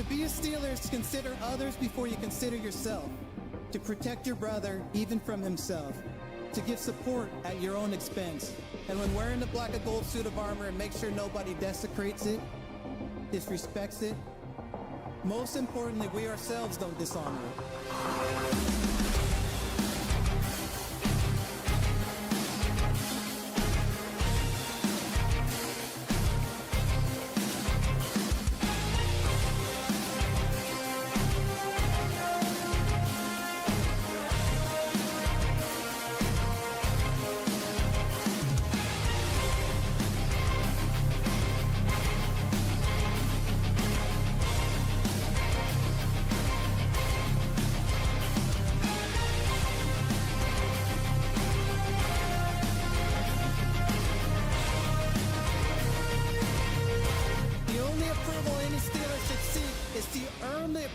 To be a Steelers, consider others before you consider yourself. To protect your brother, even from himself. To give support at your own expense. And when wearing the black and gold suit of armor, make sure nobody desecrates it, disrespects it. Most importantly, we ourselves don't dishonor it.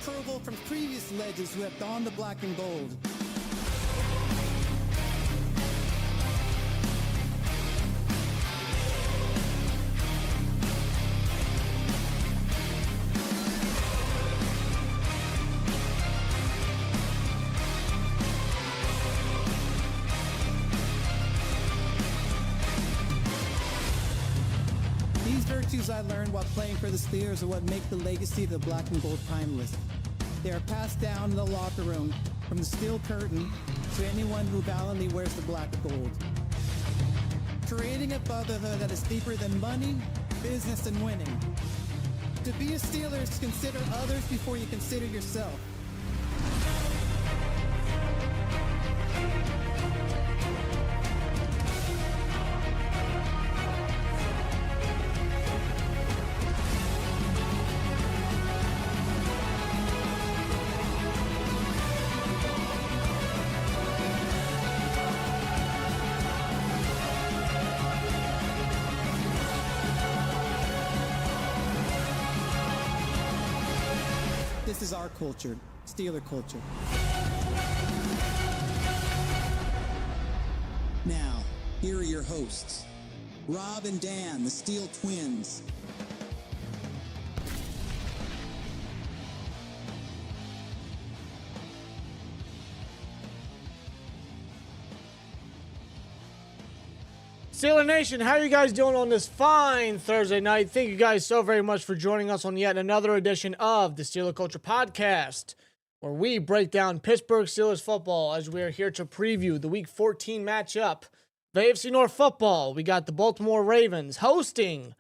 Approval from previous legends who have donned the black and gold. These virtues I learned while playing for the Steelers are what make the legacy of the black and gold timeless. They are passed down in the locker room from the steel curtain to anyone who valiantly wears the black and gold. Creating a brotherhood that is deeper than money, business, and winning. To be a Steelers, consider others before you consider yourself. This is our culture, Steeler culture. Now, here are your hosts, Rob and Dan, the SteelTwins. Steeler Nation, how are you guys doing on this fine Thursday night? Thank you guys so very much for joining us on yet another edition of the Steeler Culture Podcast, where we break down Pittsburgh Steelers football as we are here to preview the Week 14 matchup. The AFC North football, we got the Baltimore Ravens hosting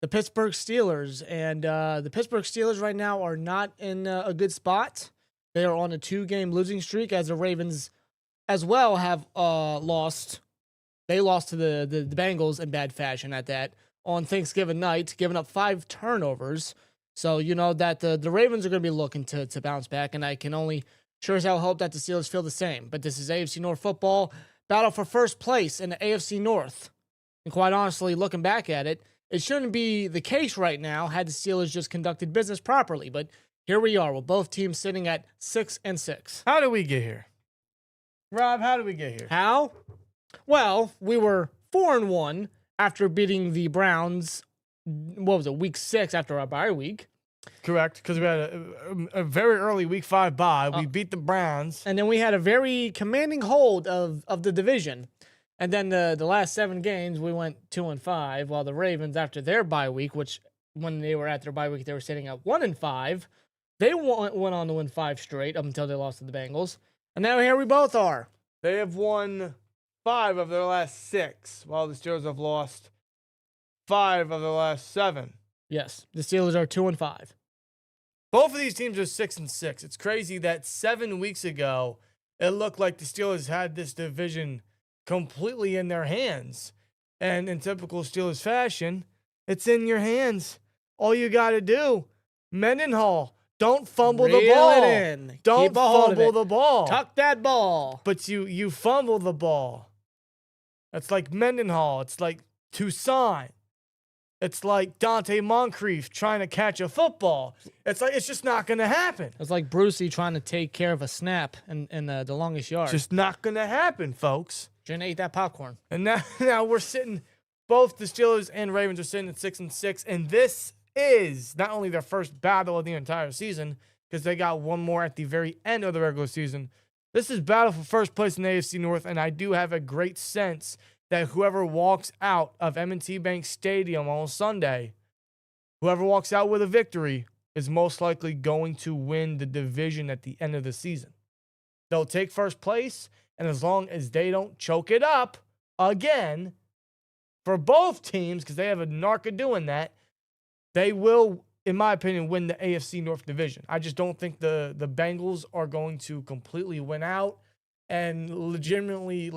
the Pittsburgh Steelers, and the Pittsburgh Steelers right now are not in a good spot. They are on a 2-game losing streak, as the Ravens as well have lost. They lost to the Bengals in bad fashion at that on Thanksgiving night, giving up 5 turnovers. So, you know, that the Ravens are going to be looking to bounce back, and I can only sure as hell hope that the Steelers feel the same. But this is AFC North football, battle for first place in the AFC North. And quite honestly, looking back at it, it shouldn't be the case right now had the Steelers just conducted business properly. But here we are with both teams sitting at 6-6. How did we get here? Rob, how did we get here? How? Well, we were 4-1 after beating the Browns, week 6 after our bye week. Correct, because we had a very early Week 5 bye. We beat the Browns. And then we had a very commanding hold of the division. And then the last 7 games, we went 2-5, while the Ravens, after their bye week, which when they were at their bye week, they were sitting at 1-5, they went on to win 5 straight up until they lost to the Bengals. And now here we both are. They have won 5 of their last 6, while the Steelers have lost 5 of their last 7. Yes, the Steelers are 2-5. Both of these teams are 6-6. It's crazy that 7 weeks ago, it looked like the Steelers had this division completely in their hands. And in typical Steelers fashion, it's in your hands. All you got to do, Mendenhall, don't fumble the ball. Don't fumble the ball. Tuck that ball. But you fumble the ball. It's like Mendenhall. It's like Toussaint. It's like Dante Moncrief trying to catch a football. It's just not going to happen. It's like Brucey trying to take care of a snap in the longest yard. Just not going to happen, folks. Shouldn't eat that popcorn. And now we're sitting, both the Steelers and Ravens are sitting at 6-6, and this is not only their first battle of the entire season, because they got one more at the very end of the regular season. This is battle for first place in the AFC North, and I do have a great sense that whoever walks out of M&T Bank Stadium on Sunday, whoever walks out with a victory, is most likely going to win the division at the end of the season. They'll take first place, and as long as they don't choke it up again for both teams, because they have a narc of doing that, they will, in my opinion, win the AFC North division. I just don't think the Bengals are going to completely win out and legitimately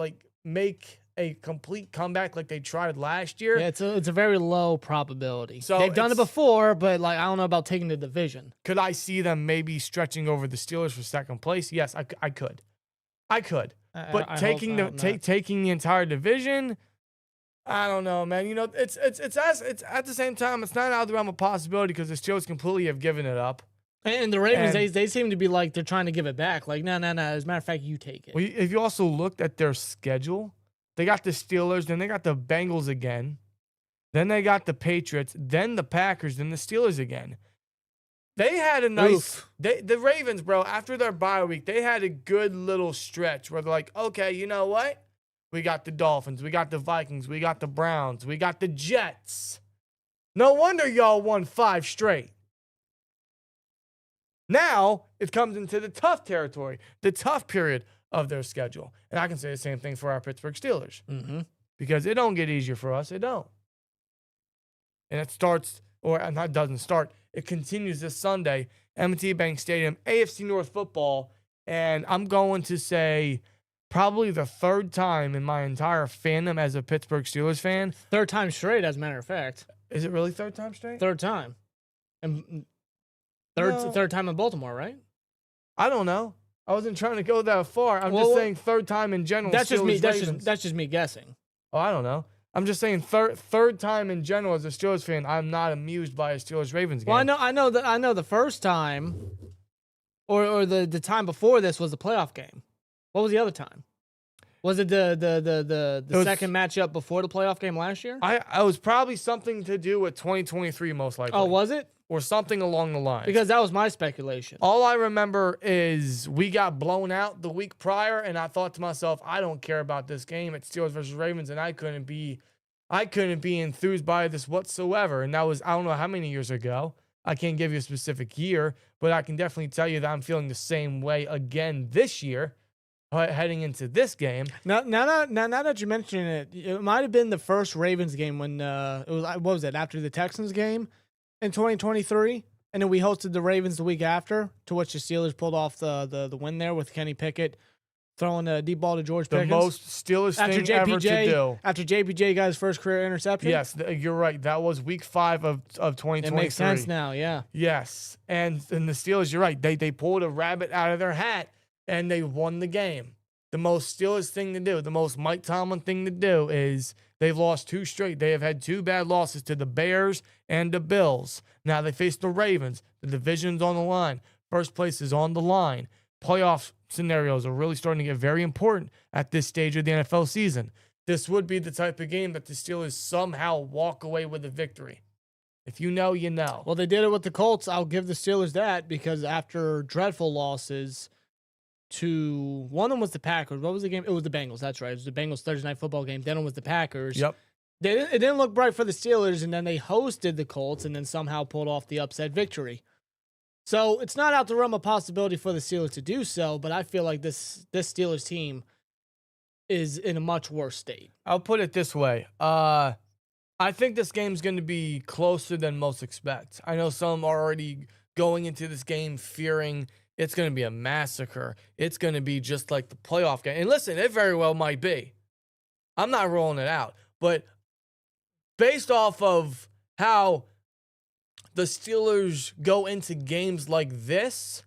make a complete comeback like they tried last year. Yeah, it's a very low probability. So they've done it before, but I don't know about taking the division. Could I see them maybe stretching over the Steelers for second place? Yes, I could. But taking the entire division, I don't know, man. It's at the same time, it's not out of the realm of possibility because the Steelers completely have given it up. And the Ravens, they seem to be they're trying to give it back. No. As a matter of fact, you take it. Well, if you also looked at their schedule, they got the Steelers, then they got the Bengals again, then they got the Patriots, then the Packers, then the Steelers again. They had a nice the Ravens, bro, after their bye week, they had a good little stretch where they're like, okay, you know what? We got the Dolphins, we got the Vikings, we got the Browns, we got the Jets. No wonder y'all won 5 straight. Now it comes into the tough territory, the tough period of their schedule. And I can say the same thing for our Pittsburgh Steelers. Mm-hmm. Because it don't get easier for us. It don't. And it starts, or it doesn't start. It continues this Sunday, M&T Bank Stadium, AFC North football. And I'm going to say probably the third time in my entire fandom as a Pittsburgh Steelers fan. Third time straight, as a matter of fact. Is it really third time straight? Third time. And third time in Baltimore, right? I don't know. I wasn't trying to go that far. I'm just saying third time in general. That's just me. Ravens. That's just me guessing. Oh, I don't know. I'm just saying third time in general as a Steelers fan. I'm not amused by a Steelers Ravens game. Well, I know the first time, or the time before this was the playoff game. What was the other time? Was it the second matchup before the playoff game last year? I was probably something to do with 2023 most likely. Oh, was it? Or something along the lines. Because that was my speculation. All I remember is we got blown out the week prior, and I thought to myself, I don't care about this game. It's Steelers versus Ravens, and I couldn't be enthused by this whatsoever. And that was, I don't know how many years ago. I can't give you a specific year, but I can definitely tell you that I'm feeling the same way again this year, heading into this game. Now that you mention it, it might have been the first Ravens game when it was, what was it, after the Texans game in 2023, and then we hosted the Ravens the week after, to which the Steelers pulled off the win there with Kenny Pickett throwing a deep ball to George Pickens. The most Steelers thing ever to do. After JPJ got his first career interception? Yes, you're right. That was week 5 of 2023. It makes sense now, yeah. Yes, and the Steelers, you're right. They pulled a rabbit out of their hat, and they won the game. The most Steelers thing to do, the most Mike Tomlin thing to do is they've lost 2 straight. They have had 2 bad losses to the Bears and the Bills. Now they face the Ravens. The division's on the line. First place is on the line. Playoff scenarios are really starting to get very important at this stage of the NFL season. This would be the type of game that the Steelers somehow walk away with a victory. If you know, you know. Well, they did it with the Colts. I'll give the Steelers that, because after dreadful losses to one of them was the Packers. What was the game? It was the Bengals. That's right. It was the Bengals Thursday night football game. Then it was the Packers. Yep. It didn't look bright for the Steelers, and then they hosted the Colts and then somehow pulled off the upset victory. So it's not out the realm of possibility for the Steelers to do so, but I feel like this Steelers team is in a much worse state. I'll put it this way. I think this game's going to be closer than most expect. I know some are already going into this game fearing it's going to be a massacre. It's going to be just like the playoff game. And listen, it very well might be. I'm not rolling it out. But based off of how the Steelers go into games like this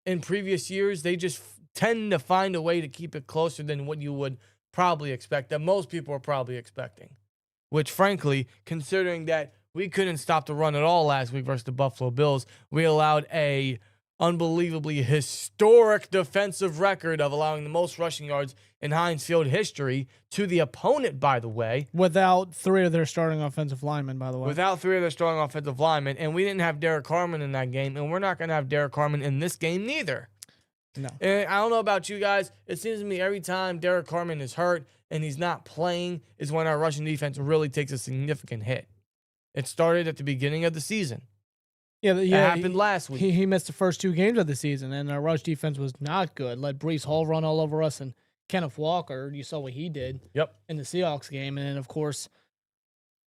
in previous years, they just tend to find a way to keep it closer than what you would probably expect, that most people are probably expecting. Which, frankly, considering that we couldn't stop the run at all last week versus the Buffalo Bills, we allowed a unbelievably historic defensive record of allowing the most rushing yards in Heinz Field history to the opponent, by the way. Without 3 of their starting offensive linemen, by the way. Without 3 of their starting offensive linemen. And we didn't have Derek Carman in that game, and we're not going to have Derek Carman in this game neither. No. And I don't know about you guys. It seems to me every time Derek Carman is hurt and he's not playing is when our rushing defense really takes a significant hit. It started at the beginning of the season. Yeah, It happened last week. He missed the first 2 games of the season, and our rush defense was not good. Let Breece Hall run all over us, and Kenneth Walker, you saw what he did in the Seahawks game. And then, of course,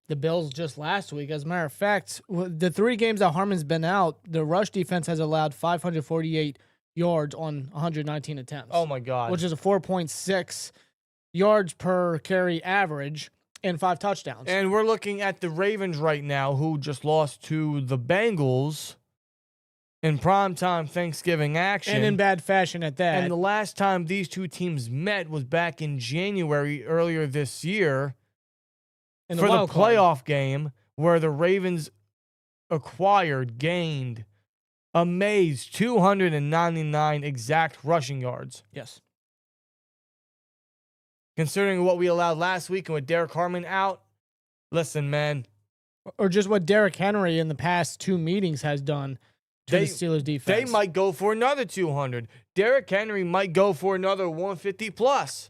the Bills just last week. As a matter of fact, the 3 games that Harmon's been out, the rush defense has allowed 548 yards on 119 attempts. Oh, my God. Which is a 4.6 yards per carry average and 5 touchdowns. And we're looking at the Ravens right now, who just lost to the Bengals in primetime Thanksgiving action. And in bad fashion at that. And the last time these two teams met was back in January earlier this year for the playoff game where the Ravens gained amazed 299 exact rushing yards. Yes. Considering what we allowed last week and with Derek Harmon out, listen, man. Or just what Derrick Henry in the past 2 meetings has done to the Steelers defense. They might go for another 200. Derrick Henry might go for another 150 plus.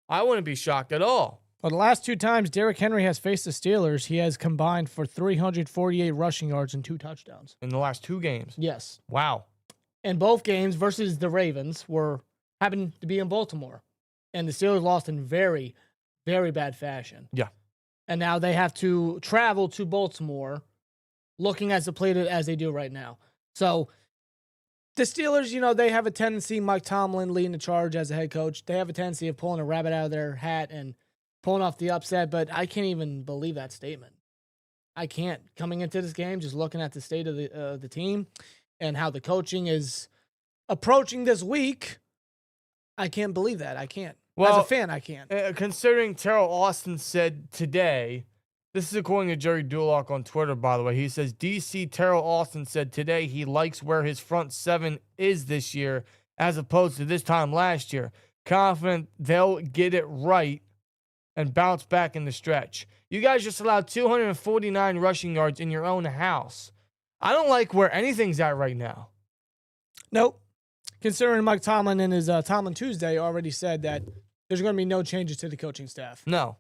I wouldn't be shocked at all. Well, the last 2 times Derrick Henry has faced the Steelers, he has combined for 348 rushing yards and 2 touchdowns. In the last 2 games? Yes. Wow. And both games versus the Ravens happened to be in Baltimore. And the Steelers lost in very, very bad fashion. Yeah. And now they have to travel to Baltimore looking as depleted as they do right now. So the Steelers, they have a tendency, Mike Tomlin leading the charge as a head coach, they have a tendency of pulling a rabbit out of their hat and pulling off the upset, but I can't even believe that statement. I can't. Coming into this game, just looking at the state of the team and how the coaching is approaching this week, I can't believe that. I can't. Well, as a fan, I can't. Considering Terrell Austin said today, this is according to Jerry Dulock on Twitter, by the way. He says, DC Terrell Austin said today he likes where his front 7 is this year as opposed to this time last year. Confident they'll get it right and bounce back in the stretch. You guys just allowed 249 rushing yards in your own house. I don't like where anything's at right now. Nope. Considering Mike Tomlin in his Tomlin Tuesday already said that there's going to be no changes to the coaching staff. No.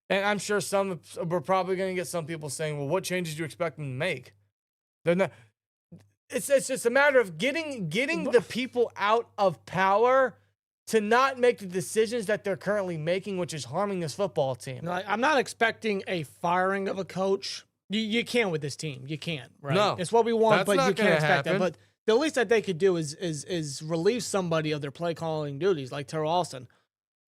And I'm sure we're probably going to get some people saying, well, what changes do you expect them to make? They're not. It's just a matter of getting the people out of power to not make the decisions that they're currently making, which is harming this football team. No, I'm not expecting a firing of a coach. You can't with this team. You can't, right? No. It's what we want, That's but not you can't gonna expect happen. that. But the least that they could do is relieve somebody of their play calling duties, like Terrell Austin.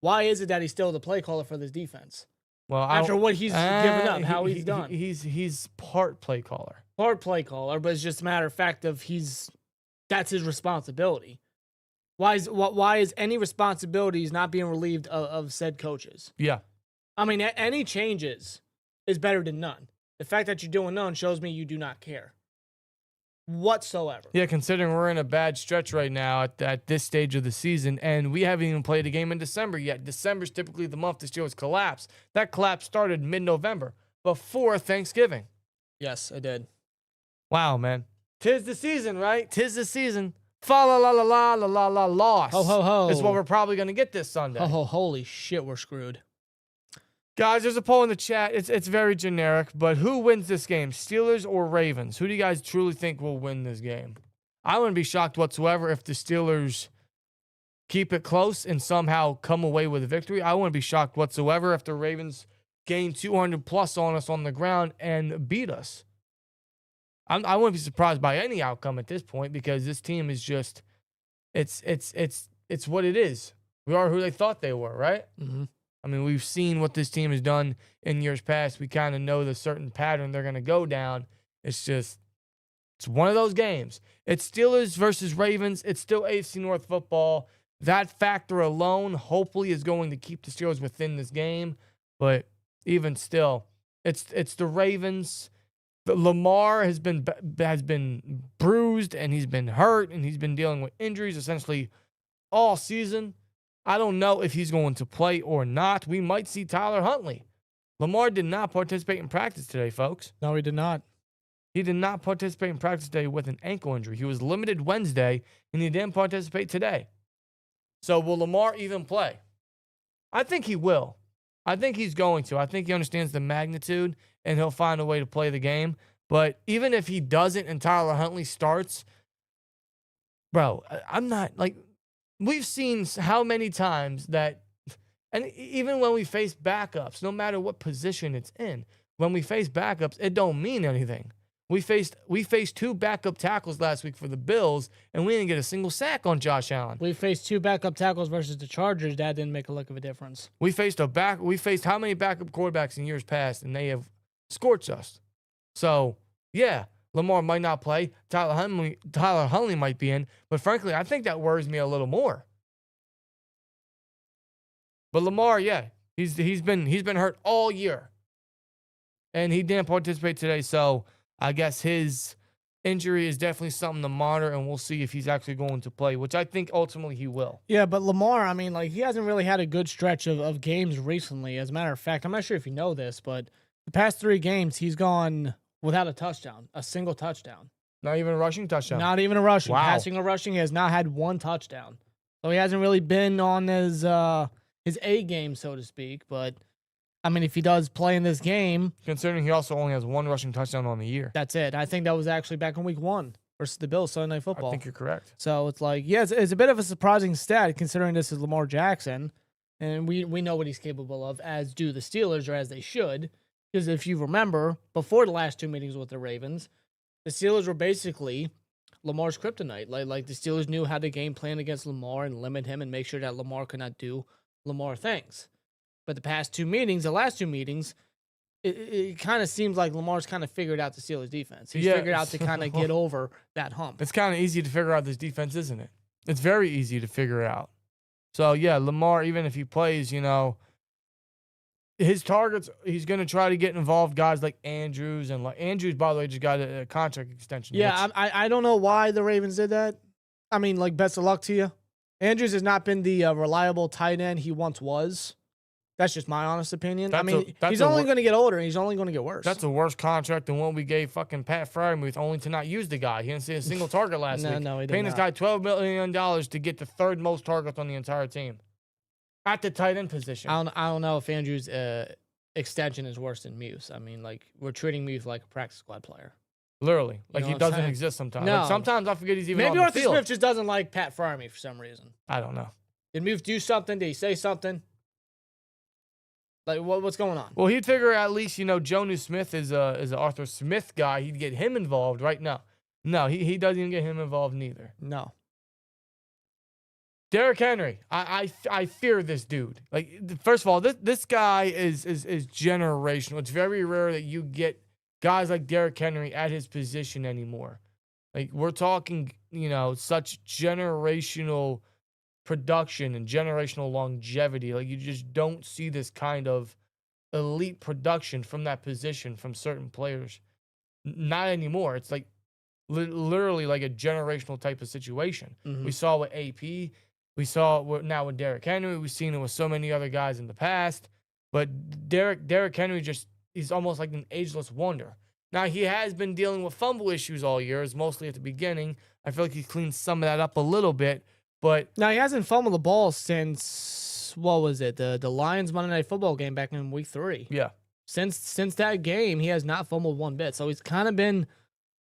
Why is it that he's still the play caller for this defense? Well, after what he's given up, how he's done. He's part play caller. Part play caller, but it's just a matter of fact of that's his responsibility. Why is any responsibilities not being relieved of said coaches? Yeah. I mean, any changes is better than none. The fact that you're doing none shows me you do not care whatsoever. Yeah, considering we're in a bad stretch right now at this stage of the season, and we haven't even played a game in December yet. December's typically the month the Steelers collapse. That collapse started mid-November, before Thanksgiving. Yes, I did. Wow, man. 'Tis the season, right? 'Tis the season. Fa la la la la la la la loss. Ho ho ho. Is what we're probably going to get this Sunday. Oh, holy shit, we're screwed. Guys, there's a poll in the chat. It's very generic, but who wins this game, Steelers or Ravens? Who do you guys truly think will win this game? I wouldn't be shocked whatsoever if the Steelers keep it close and somehow come away with a victory. I wouldn't be shocked whatsoever if the Ravens gain 200 plus on us on the ground and beat us. I wouldn't be surprised by any outcome at this point because this team is just, it's what it is. We are who they thought they were, right? Mm-hmm. I mean, we've seen what this team has done in years past. We kind of know the certain pattern they're going to go down. It's one of those games. It's Steelers versus Ravens. It's still AFC North football. That factor alone, hopefully, is going to keep the Steelers within this game. But even still, it's the Ravens. Lamar has been bruised, and he's been hurt, and he's been dealing with injuries essentially all season. I don't know if he's going to play or not. We might see Tyler Huntley. Lamar did not participate in practice today, folks. No, he did not. He did not participate in practice today with an ankle injury. He was limited Wednesday, and he didn't participate today. So will Lamar even play? I think he will. I think he's going to. I think he understands the magnitude, and he'll find a way to play the game. But even if he doesn't and Tyler Huntley starts, bro, I'm not, like, we've seen how many times that, and even when we face backups, no matter what position it's in, when we face backups, it don't mean anything. We faced 2 backup tackles last week for the Bills, and we didn't get a single sack on Josh Allen. We faced 2 backup tackles versus the Chargers. That didn't make a lick of a difference. We faced how many backup quarterbacks in years past, and they have scorched us. So, yeah, Lamar might not play. Tyler Huntley might be in, but frankly, I think that worries me a little more. But Lamar, yeah, he's been hurt all year, and he didn't participate today. So I guess his injury is definitely something to monitor, and we'll see if he's actually going to play, which I think ultimately he will. Yeah, but Lamar, I mean, like, he hasn't really had a good stretch of games recently. As a matter of fact, I'm not sure if you know this, but the past 3 games, he's gone without a touchdown, a single touchdown. Not even a rushing touchdown. Not even a rushing. Wow. Passing or rushing, he has not had 1 touchdown. So he hasn't really been on his A game, so to speak. But, I mean, if he does play in this game, Considering he also only has 1 rushing touchdown on the year. that's it. I think that was actually back in week 1 versus the Bills, Sunday Night Football. I think you're correct. So it's like, yeah, it's a bit of a surprising stat considering this is Lamar Jackson. And we know what he's capable of, as do the Steelers, or as they should. Because if you remember, before the last 2 meetings with the Ravens, the Steelers were basically Lamar's kryptonite. Like the Steelers knew how to game plan against Lamar and limit him and make sure that Lamar could not do Lamar things. But the last 2 meetings, it kind of seems like Lamar's kind of figured out the Steelers defense. He's figured out to kind of get over that hump. It's kind of easy to figure out this defense, isn't it? It's very easy to figure out. So, yeah, Lamar, even if he plays, his targets, he's going to try to get involved guys like Andrews. And Andrews, by the way, just got a contract extension. Yeah, I don't know why the Ravens did that. I mean, like, best of luck to you. Andrews has not been the reliable tight end he once was. That's just my honest opinion. He's only going to get older, and he's only going to get worse. That's a worse contract than what we gave fucking Pat Freiermuth, only to not use the guy. He didn't see a single target last week. No, he did Paying not. this guy $12 million to get the 3rd most targets on the entire team at the tight end position. I don't know if Andrews' extension is worse than Muse. I mean, like, we're treating Muse like a practice squad player. Literally. Like, know he what I'm doesn't saying? exist sometimes. No. Like, sometimes I forget he's even Maybe on Arthur the field. Smith just doesn't like Pat Freiermuth for some reason. I don't know. Did Muse do something? Did he say something? Like, what's going on? Well, he'd figure at least, Jonu Smith is an Arthur Smith guy. He'd get him involved right now. No, he doesn't even get him involved neither. No. Derrick Henry, I fear this dude. Like, first of all, this guy is generational. It's very rare that you get guys like Derrick Henry at his position anymore. Like, we're talking, such generational production and generational longevity. Like, you just don't see this kind of elite production from that position from certain players. Not anymore. It's like literally like a generational type of situation. Mm-hmm. We saw with AP. We saw it now with Derrick Henry. We've seen it with so many other guys in the past. But Derrick Henry he's almost like an ageless wonder. Now, he has been dealing with fumble issues all year, mostly at the beginning. I feel like he's cleaned some of that up a little bit. But now, he hasn't fumbled the ball since, what was it, the Lions Monday Night Football game back in week 3. Yeah. Since that game, he has not fumbled one bit. So he's kind of been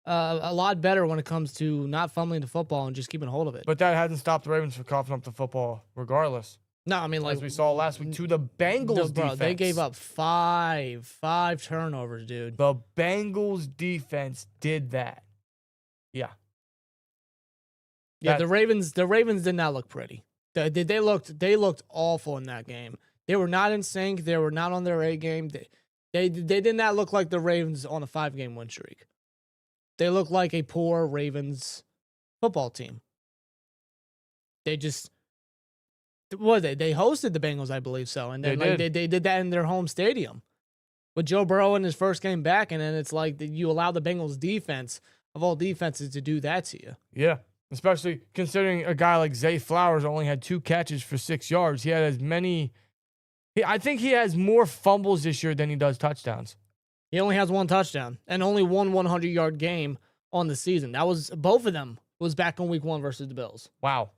a lot better when it comes to not fumbling the football and just keeping hold of it. But that hasn't stopped the Ravens from coughing up the football regardless. No, I mean, like, as we saw last week to the Bengals defense. They gave up five turnovers, dude. The Bengals defense did that. Yeah. Yeah, the Ravens did not look pretty. They looked awful in that game. They were not in sync. They were not on their A game. They did not look like the Ravens on a 5-game win streak. They looked like a poor Ravens football team. They just they hosted the Bengals, I believe so, and then they did that in their home stadium. with Joe Burrow in his first game back, and then it's like you allow the Bengals defense of all defenses to do that to you. Yeah, especially considering a guy like Zay Flowers only had 2 catches for 6 yards. He had as many. I think he has more fumbles this year than he does touchdowns. He only has 1 touchdown and only one 100-yard game on the season. That was both of them was back on week 1 versus the Bills. Wow.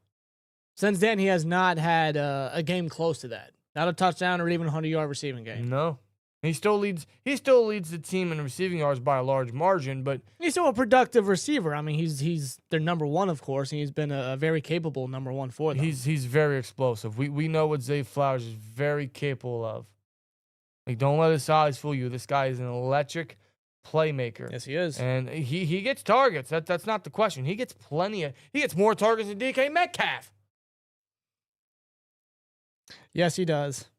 Since then, he has not had a game close to that. Not a touchdown or even a 100-yard receiving game. No. He still leads the team in receiving yards by a large margin, but He's still a productive receiver. I mean, he's their number 1, of course, and he's been a very capable number 1 for them. he's very explosive. We know what Zay Flowers is very capable of. Like, don't let his eyes fool you. This guy is an electric playmaker. Yes, he is. And he gets targets. That's not the question. He gets more targets than DK Metcalf. Yes, he does.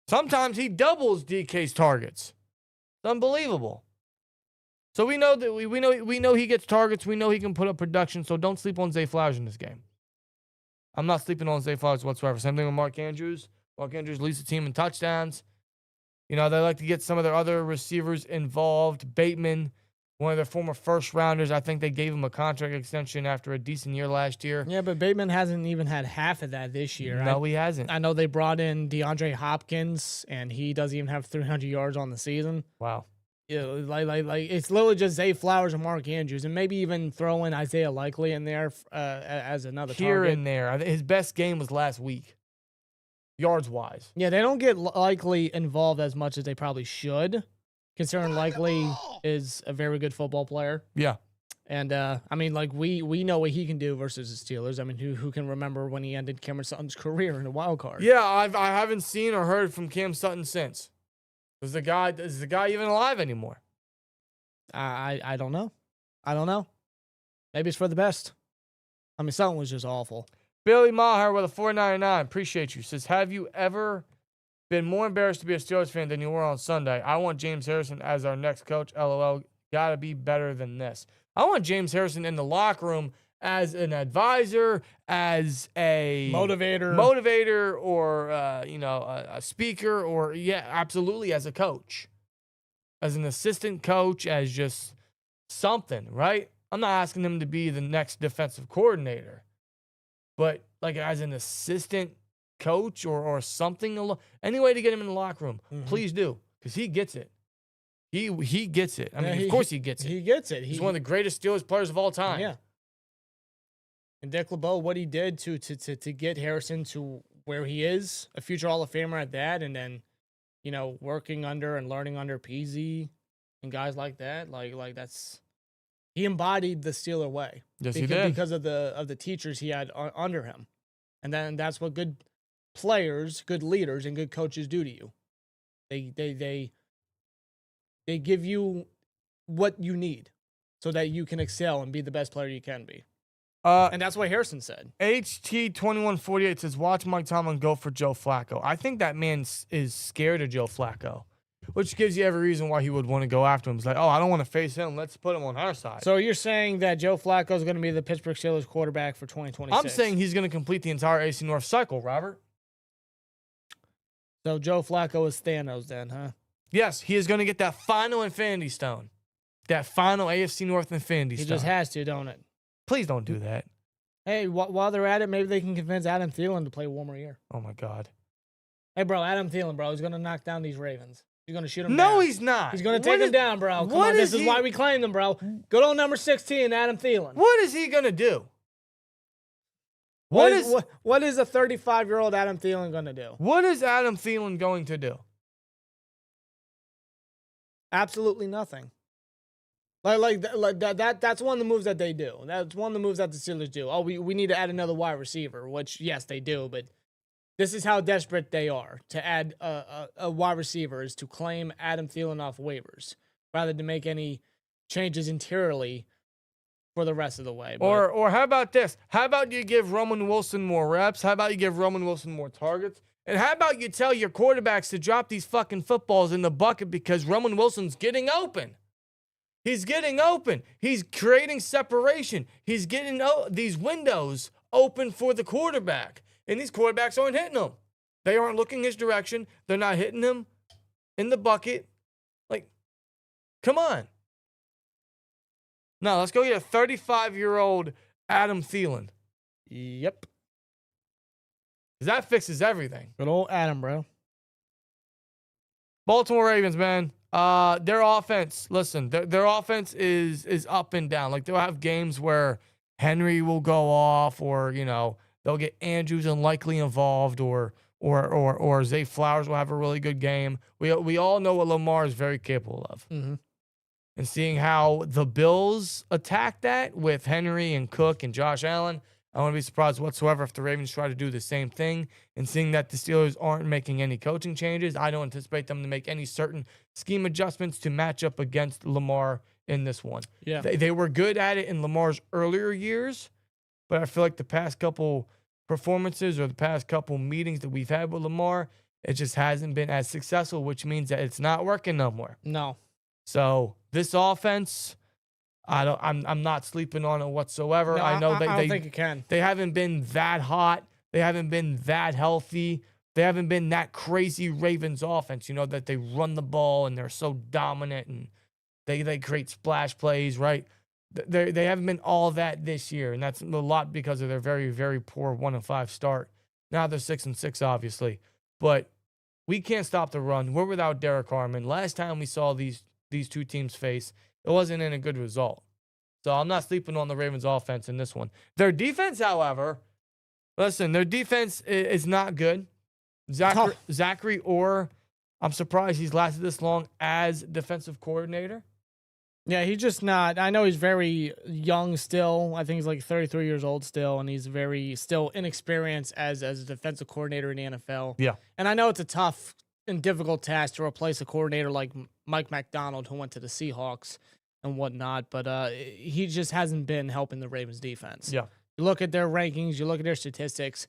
Sometimes he doubles DK's targets. It's unbelievable. So we know that we know he gets targets. We know he can put up production. So don't sleep on Zay Flowers in this game. I'm not sleeping on Zay Flowers whatsoever. Same thing with Mark Andrews. Mark Andrews leads the team in touchdowns. You know, they like to get some of their other receivers involved. Bateman, one of their former first-rounders, I think they gave him a contract extension after a decent year last year. Yeah, but Bateman hasn't even had half of that this year. No, he hasn't. I know they brought in DeAndre Hopkins, and he doesn't even have 300 yards on the season. Wow. Yeah, like it's literally just Zay Flowers and Mark Andrews, and maybe even throw in Isaiah Likely in there as another Here target. and there. His best game was last week, yards-wise. Yeah, they don't get Likely involved as much as they probably should, considering Likely is a very good football player. Yeah. And, I mean, like, we know what he can do versus the Steelers. I mean, who can remember when he ended Cameron Sutton's career in a wild card? Yeah, I haven't seen or heard from Cam Sutton since. Is the guy even alive anymore? I don't know. I don't know. Maybe it's for the best. I mean, Sutton was just awful. Billy Maher with a $4.99. Appreciate you. Says, have you ever been more embarrassed to be a Steelers fan than you were on Sunday? I want James Harrison as our next coach. LOL. Gotta be better than this. I want James Harrison in the locker room as an advisor, as a motivator, or a speaker, or absolutely as a coach, as an assistant coach, as just something, right? I'm not asking him to be the next defensive coordinator, but like as an assistant coach or something, any way to get him in the locker room, please do, because he gets it. He gets it. I mean, of course he gets it. He gets it. He's one of the greatest Steelers players of all time. Yeah. And Dick LeBeau, what he did to get Harrison to where he is, a future Hall of Famer at that, and then, working under and learning under PZ and guys like that, like that's, he embodied the Steeler way. Yes, he did. Because of the teachers he had under him. And then that's what good players, good leaders, and good coaches do to you. They give you what you need so that you can excel and be the best player you can be. And that's what Harrison said. HT2148 says, watch Mike Tomlin go for Joe Flacco. I think that man is scared of Joe Flacco, which gives you every reason why he would want to go after him. It's like, oh, I don't want to face him. Let's put him on our side. So you're saying that Joe Flacco is going to be the Pittsburgh Steelers quarterback for 2026? I'm saying he's going to complete the entire AFC North cycle, Robert. So Joe Flacco is Thanos then, huh? Yes, he is going to get that final Infinity Stone. That final AFC North Infinity Stone. He just has to, don't it? Please don't do that. Hey, while they're at it, maybe they can convince Adam Thielen to play one more year. Oh, my God. Hey, bro, Adam Thielen, bro, he's going to knock down these Ravens. He's going to shoot them No, down. he's not. He's going to take them down, bro. Come on, this is why we claimed him, bro. Good old number 16, Adam Thielen. What is he going to do? What is a 35-year-old Adam Thielen going to do? What is Adam Thielen going to do? Absolutely nothing. Like that's one of the moves that they do. That's one of the moves that the Steelers do. Oh, we need to add another wide receiver, which, yes, they do, but this is how desperate they are to add a wide receiver, is to claim Adam Thielen off waivers rather than make any changes interiorly for the rest of the way. But, or how about this? How about you give Roman Wilson more reps? How about you give Roman Wilson more targets? And how about you tell your quarterbacks to drop these fucking footballs in the bucket because Roman Wilson's getting open. He's getting open. He's creating separation. He's getting these windows open for the quarterback. And these quarterbacks aren't hitting him. They aren't looking his direction. They're not hitting him in the bucket. Come on. No, let's go get a 35-year-old Adam Thielen. Yep. 'Cause that fixes everything. Good old Adam, bro. Baltimore Ravens, man. Their offense, listen, their offense is up and down. Like, they'll have games where Henry will go off, or, they'll get Andrews unlikely involved, or Zay Flowers will have a really good game. We all know what Lamar is very capable of. Mm-hmm. And seeing how the Bills attack that with Henry and Cook and Josh Allen, I wouldn't be surprised whatsoever if the Ravens try to do the same thing. And seeing that the Steelers aren't making any coaching changes, I don't anticipate them to make any certain scheme adjustments to match up against Lamar in this one. Yeah. They were good at it in Lamar's earlier years, but I feel like the past couple performances or the past couple meetings that we've had with Lamar, it just hasn't been as successful, which means that it's not working no more. No. So this offense, I'm not sleeping on it whatsoever. No, I know I don't think you can. They haven't been that hot. They haven't been that healthy. They haven't been that crazy Ravens offense, that they run the ball and they're so dominant and they create splash plays, right? They haven't been all that this year, and that's a lot because of their very, very poor 1-5 start. Now they're 6-6, obviously, but we can't stop the run. We're without Derek Harmon. Last time we saw these two teams face, it wasn't in a good result. So I'm not sleeping on the Ravens offense in this one. Their defense, however, listen, their defense is not good. Zachary Orr, I'm surprised he's lasted this long as defensive coordinator. Yeah, he's just not. I know he's very young still. I think he's like 33 years old still, and he's very still inexperienced as a defensive coordinator in the NFL. Yeah. And I know it's a tough and difficult task to replace a coordinator like Mike McDonald, who went to the Seahawks and whatnot, but he just hasn't been helping the Ravens defense. Yeah. You look at their rankings, you look at their statistics,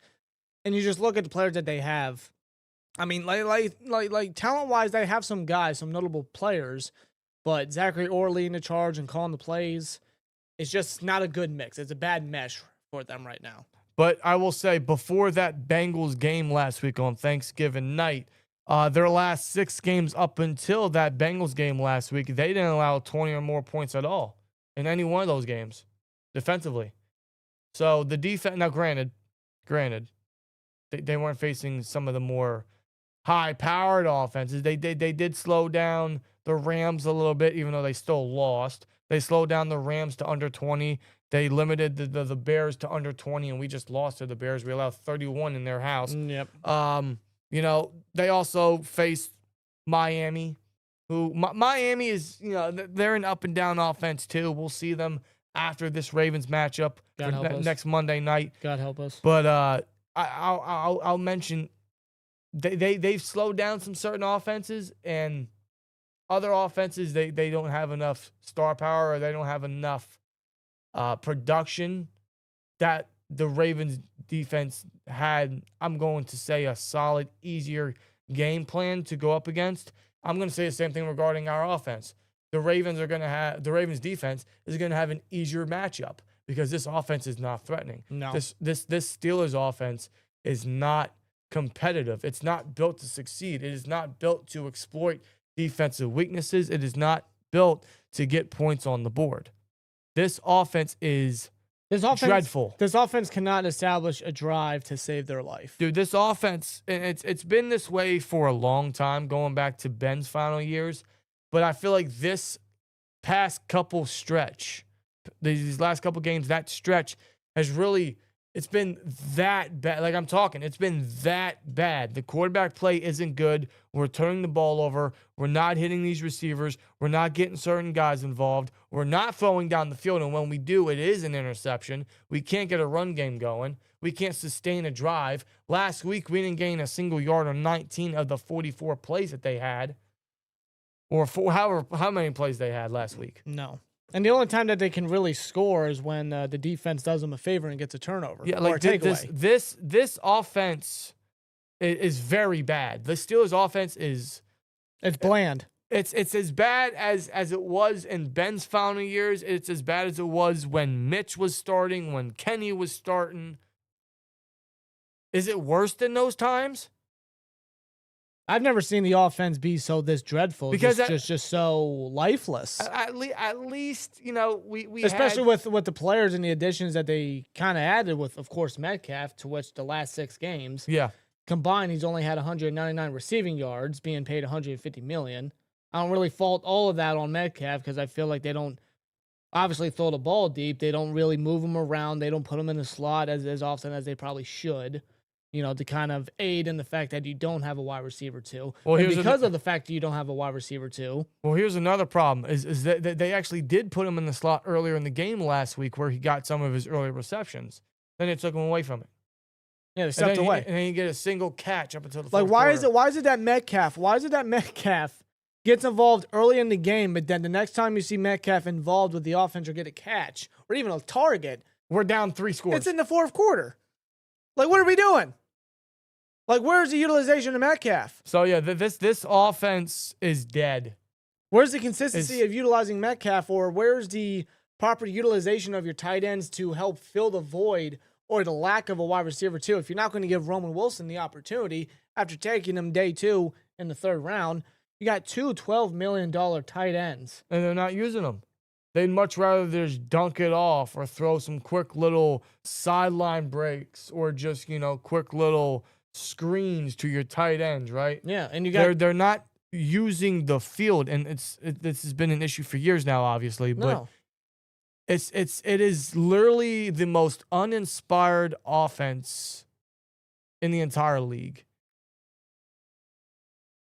and you just look at the players that they have. I mean, like talent-wise, they have some guys, some notable players, but Zachary Orr leading the charge and calling the plays, it's just not a good mix. It's a bad mesh for them right now. But I will say, before that Bengals game last week on Thanksgiving night, their last 6 games up until that Bengals game last week, they didn't allow 20 or more points at all in any one of those games defensively. So the defense, now granted, they weren't facing some of the more high-powered offenses. They did slow down the Rams a little bit, even though they still lost. They slowed down the Rams to under 20. They limited the Bears to under 20, and we just lost to the Bears. We allowed 31 in their house. Yep. They also faced Miami, who Miami is, they're an up-and-down offense too. We'll see them after this Ravens matchup next Monday night. God help us. But I'll mention they've slowed down some certain offenses, and other offenses they don't have enough star power, or they don't have enough production that the Ravens defense had. I'm going to say a solid, easier game plan to go up against. I'm going to say the same thing regarding our offense. The Ravens defense is going to have an easier matchup because this offense is not threatening. No. This Steelers offense is not competitive. It's not built to succeed. It is not built to exploit defensive weaknesses. It is not built to get points on the board. This offense is dreadful. This offense cannot establish a drive to save their life. Dude, this offense, and it's been this way for a long time, going back to Ben's final years. But I feel like this past couple stretch, these last couple games, that stretch has really, it's been that bad. Like it's been that bad. The quarterback play isn't good. We're turning the ball over. We're not hitting these receivers. We're not getting certain guys involved. We're not throwing down the field. And when we do, it is an interception. We can't get a run game going. We can't sustain a drive. Last week, we didn't gain a single yard on 19 of the 44 plays that they had. Or how many plays they had last week. No. And the only time that they can really score is when the defense does them a favor and gets a turnover. Yeah, or a takeaway. This offense is very bad. The Steelers offense is... It's bland. It's as bad as it was in Ben's final years. It's as bad as it was when Mitch was starting, when Kenny was starting. Is it worse than those times? I've never seen the offense be this dreadful Because just so lifeless. At least we Especially had, with the players and the additions that they kind of added with, of course, Metcalf, to which the last 6 games combined, he's only had 199 receiving yards, being paid $150 million. I don't really fault all of that on Metcalf because I feel like they don't obviously throw the ball deep. They don't really move him around. They don't put him in the slot as often as they probably should. To kind of aid in the fact that you don't have a wide receiver too. Well, and because of the fact that you don't have a wide receiver too. Well, here's another problem is that they actually did put him in the slot earlier in the game last week where he got some of his early receptions. Then they took him away from it. Yeah, they stepped away. And then you get a single catch up until the fourth quarter. Why is it that Metcalf gets involved early in the game, but then the next time you see Metcalf involved with the offense or get a catch or even a target, we're down 3 scores. It's in the fourth quarter. Like, what are we doing? Like, where's the utilization of Metcalf? So, yeah, this offense is dead. Where's the consistency of utilizing Metcalf, or where's the proper utilization of your tight ends to help fill the void or the lack of a wide receiver, too? If you're not going to give Roman Wilson the opportunity after taking him day 2 in the 3rd round, you got 2 $12 million tight ends. And they're not using them. They'd much rather just dunk it off or throw some quick little sideline breaks or just, quick little screens to your tight ends, right? Yeah, and you got they're not using the field, and this has been an issue for years now, obviously. But it is literally the most uninspired offense in the entire league.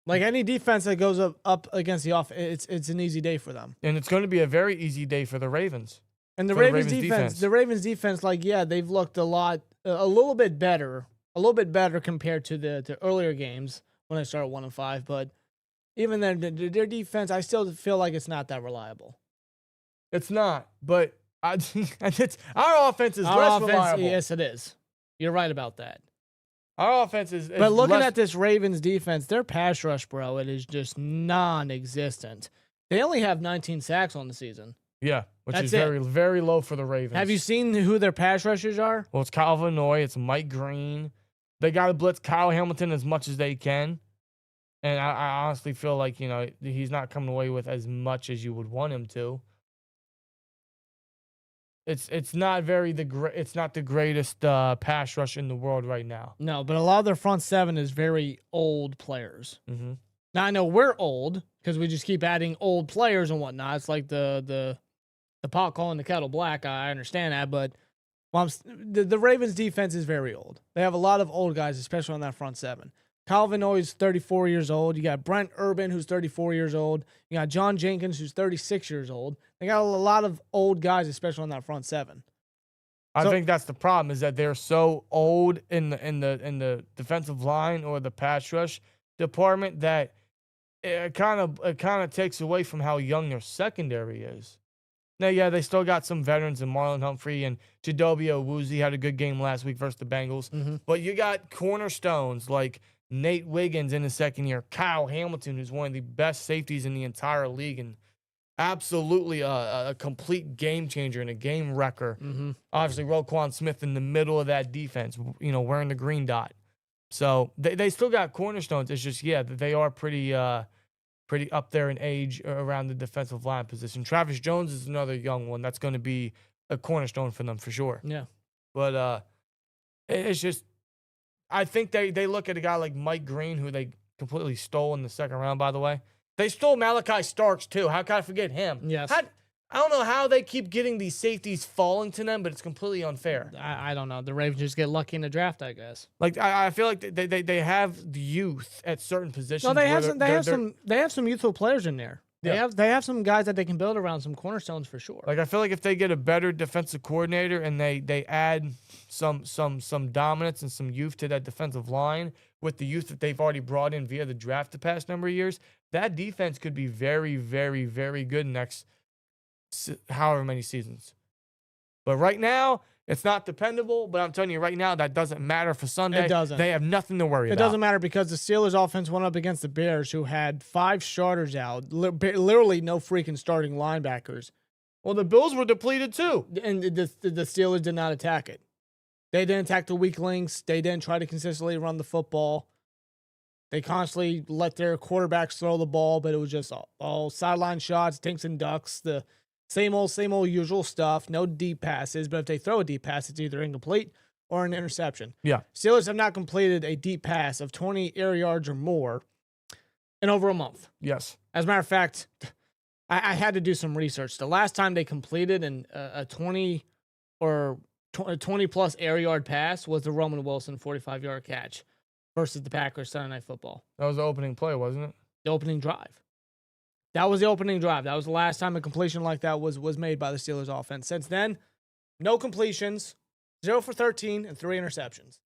Like any defense that goes up against the offense, it's an easy day for them, and it's going to be a very easy day for the Ravens. And the Ravens defense, like they've looked a little bit better. A little bit better compared to the earlier games when they started 1-5, but even then, their defense, I still feel like it's not that reliable. It's not, but our offense is less reliable. Yes, it is. You're right about that. Our offense is but looking at this Ravens defense, their pass rush, bro, it is just non-existent. They only have 19 sacks on the season. Yeah, which is very, very low for the Ravens. Have you seen who their pass rushers are? Well, it's Calvin Noy, it's Mike Green. They got to blitz Kyle Hamilton as much as they can. And I honestly feel like, he's not coming away with as much as you would want him to. It's not the greatest pass rush in the world right now. No, but a lot of their front 7 is very old players. Mm-hmm. Now I know we're old because we just keep adding old players and whatnot. It's like the pot calling the kettle black. I understand that, but the Ravens defense is very old. They have a lot of old guys, especially on that front 7. Calvin Noy's 34 years old. You got Brent Urban, who's 34 years old. You got John Jenkins, who's 36 years old. They got a lot of old guys, especially on that front 7. I think that's the problem, is that they're so old in the defensive line or the pass rush department that it kind of takes away from how young their secondary is. Now, yeah, they still got some veterans in Marlon Humphrey and Chidobe Awuzie had a good game last week versus the Bengals. Mm-hmm. But you got cornerstones like Nate Wiggins in his second year, Kyle Hamilton, who's one of the best safeties in the entire league and absolutely a complete game changer and a game wrecker. Mm-hmm. Obviously, Roquan Smith in the middle of that defense, wearing the green dot. So they still got cornerstones. It's just, they are pretty up there in age around the defensive line position. Travis Jones is another young one that's going to be a cornerstone for them for sure. Yeah. But it's just, I think they look at a guy like Mike Green, who they completely stole in the second round, by the way. They stole Malachi Starks, too. How can I forget him? Yes. I don't know how they keep getting these safeties falling to them, but it's completely unfair. I don't know. The Ravens just get lucky in the draft, I guess. Like I feel like they have the youth at certain positions. No, they have some youthful players in there. They have some guys that they can build around, some cornerstones for sure. Like I feel like if they get a better defensive coordinator and they add some dominance and some youth to that defensive line with the youth that they've already brought in via the draft the past number of years, that defense could be very, very, very good next however many seasons. But right now, it's not dependable. But I'm telling you right now, that doesn't matter for Sunday. It doesn't. They have nothing to worry about. It doesn't matter because the Steelers offense went up against the Bears, who had 5 starters out, literally no freaking starting linebackers. Well, the Bills were depleted too. And the Steelers did not attack it. They didn't attack the weak links. They didn't try to consistently run the football. They constantly let their quarterbacks throw the ball, but it was just all sideline shots, dinks and ducks, the same old usual stuff. No deep passes, but if they throw a deep pass, it's either incomplete or an interception. Yeah. Steelers have not completed a deep pass of 20 air yards or more in over a month. Yes. As a matter of fact, I had to do some research. The last time they completed a 20 or 20 plus air yard pass was the Roman Wilson 45-yard catch versus the Packers Sunday Night Football. That was the opening play, wasn't it? The opening drive. That was the opening drive. That was the last time a completion like that was made by the Steelers offense. Since then, no completions, 0 for 13, and 3 interceptions.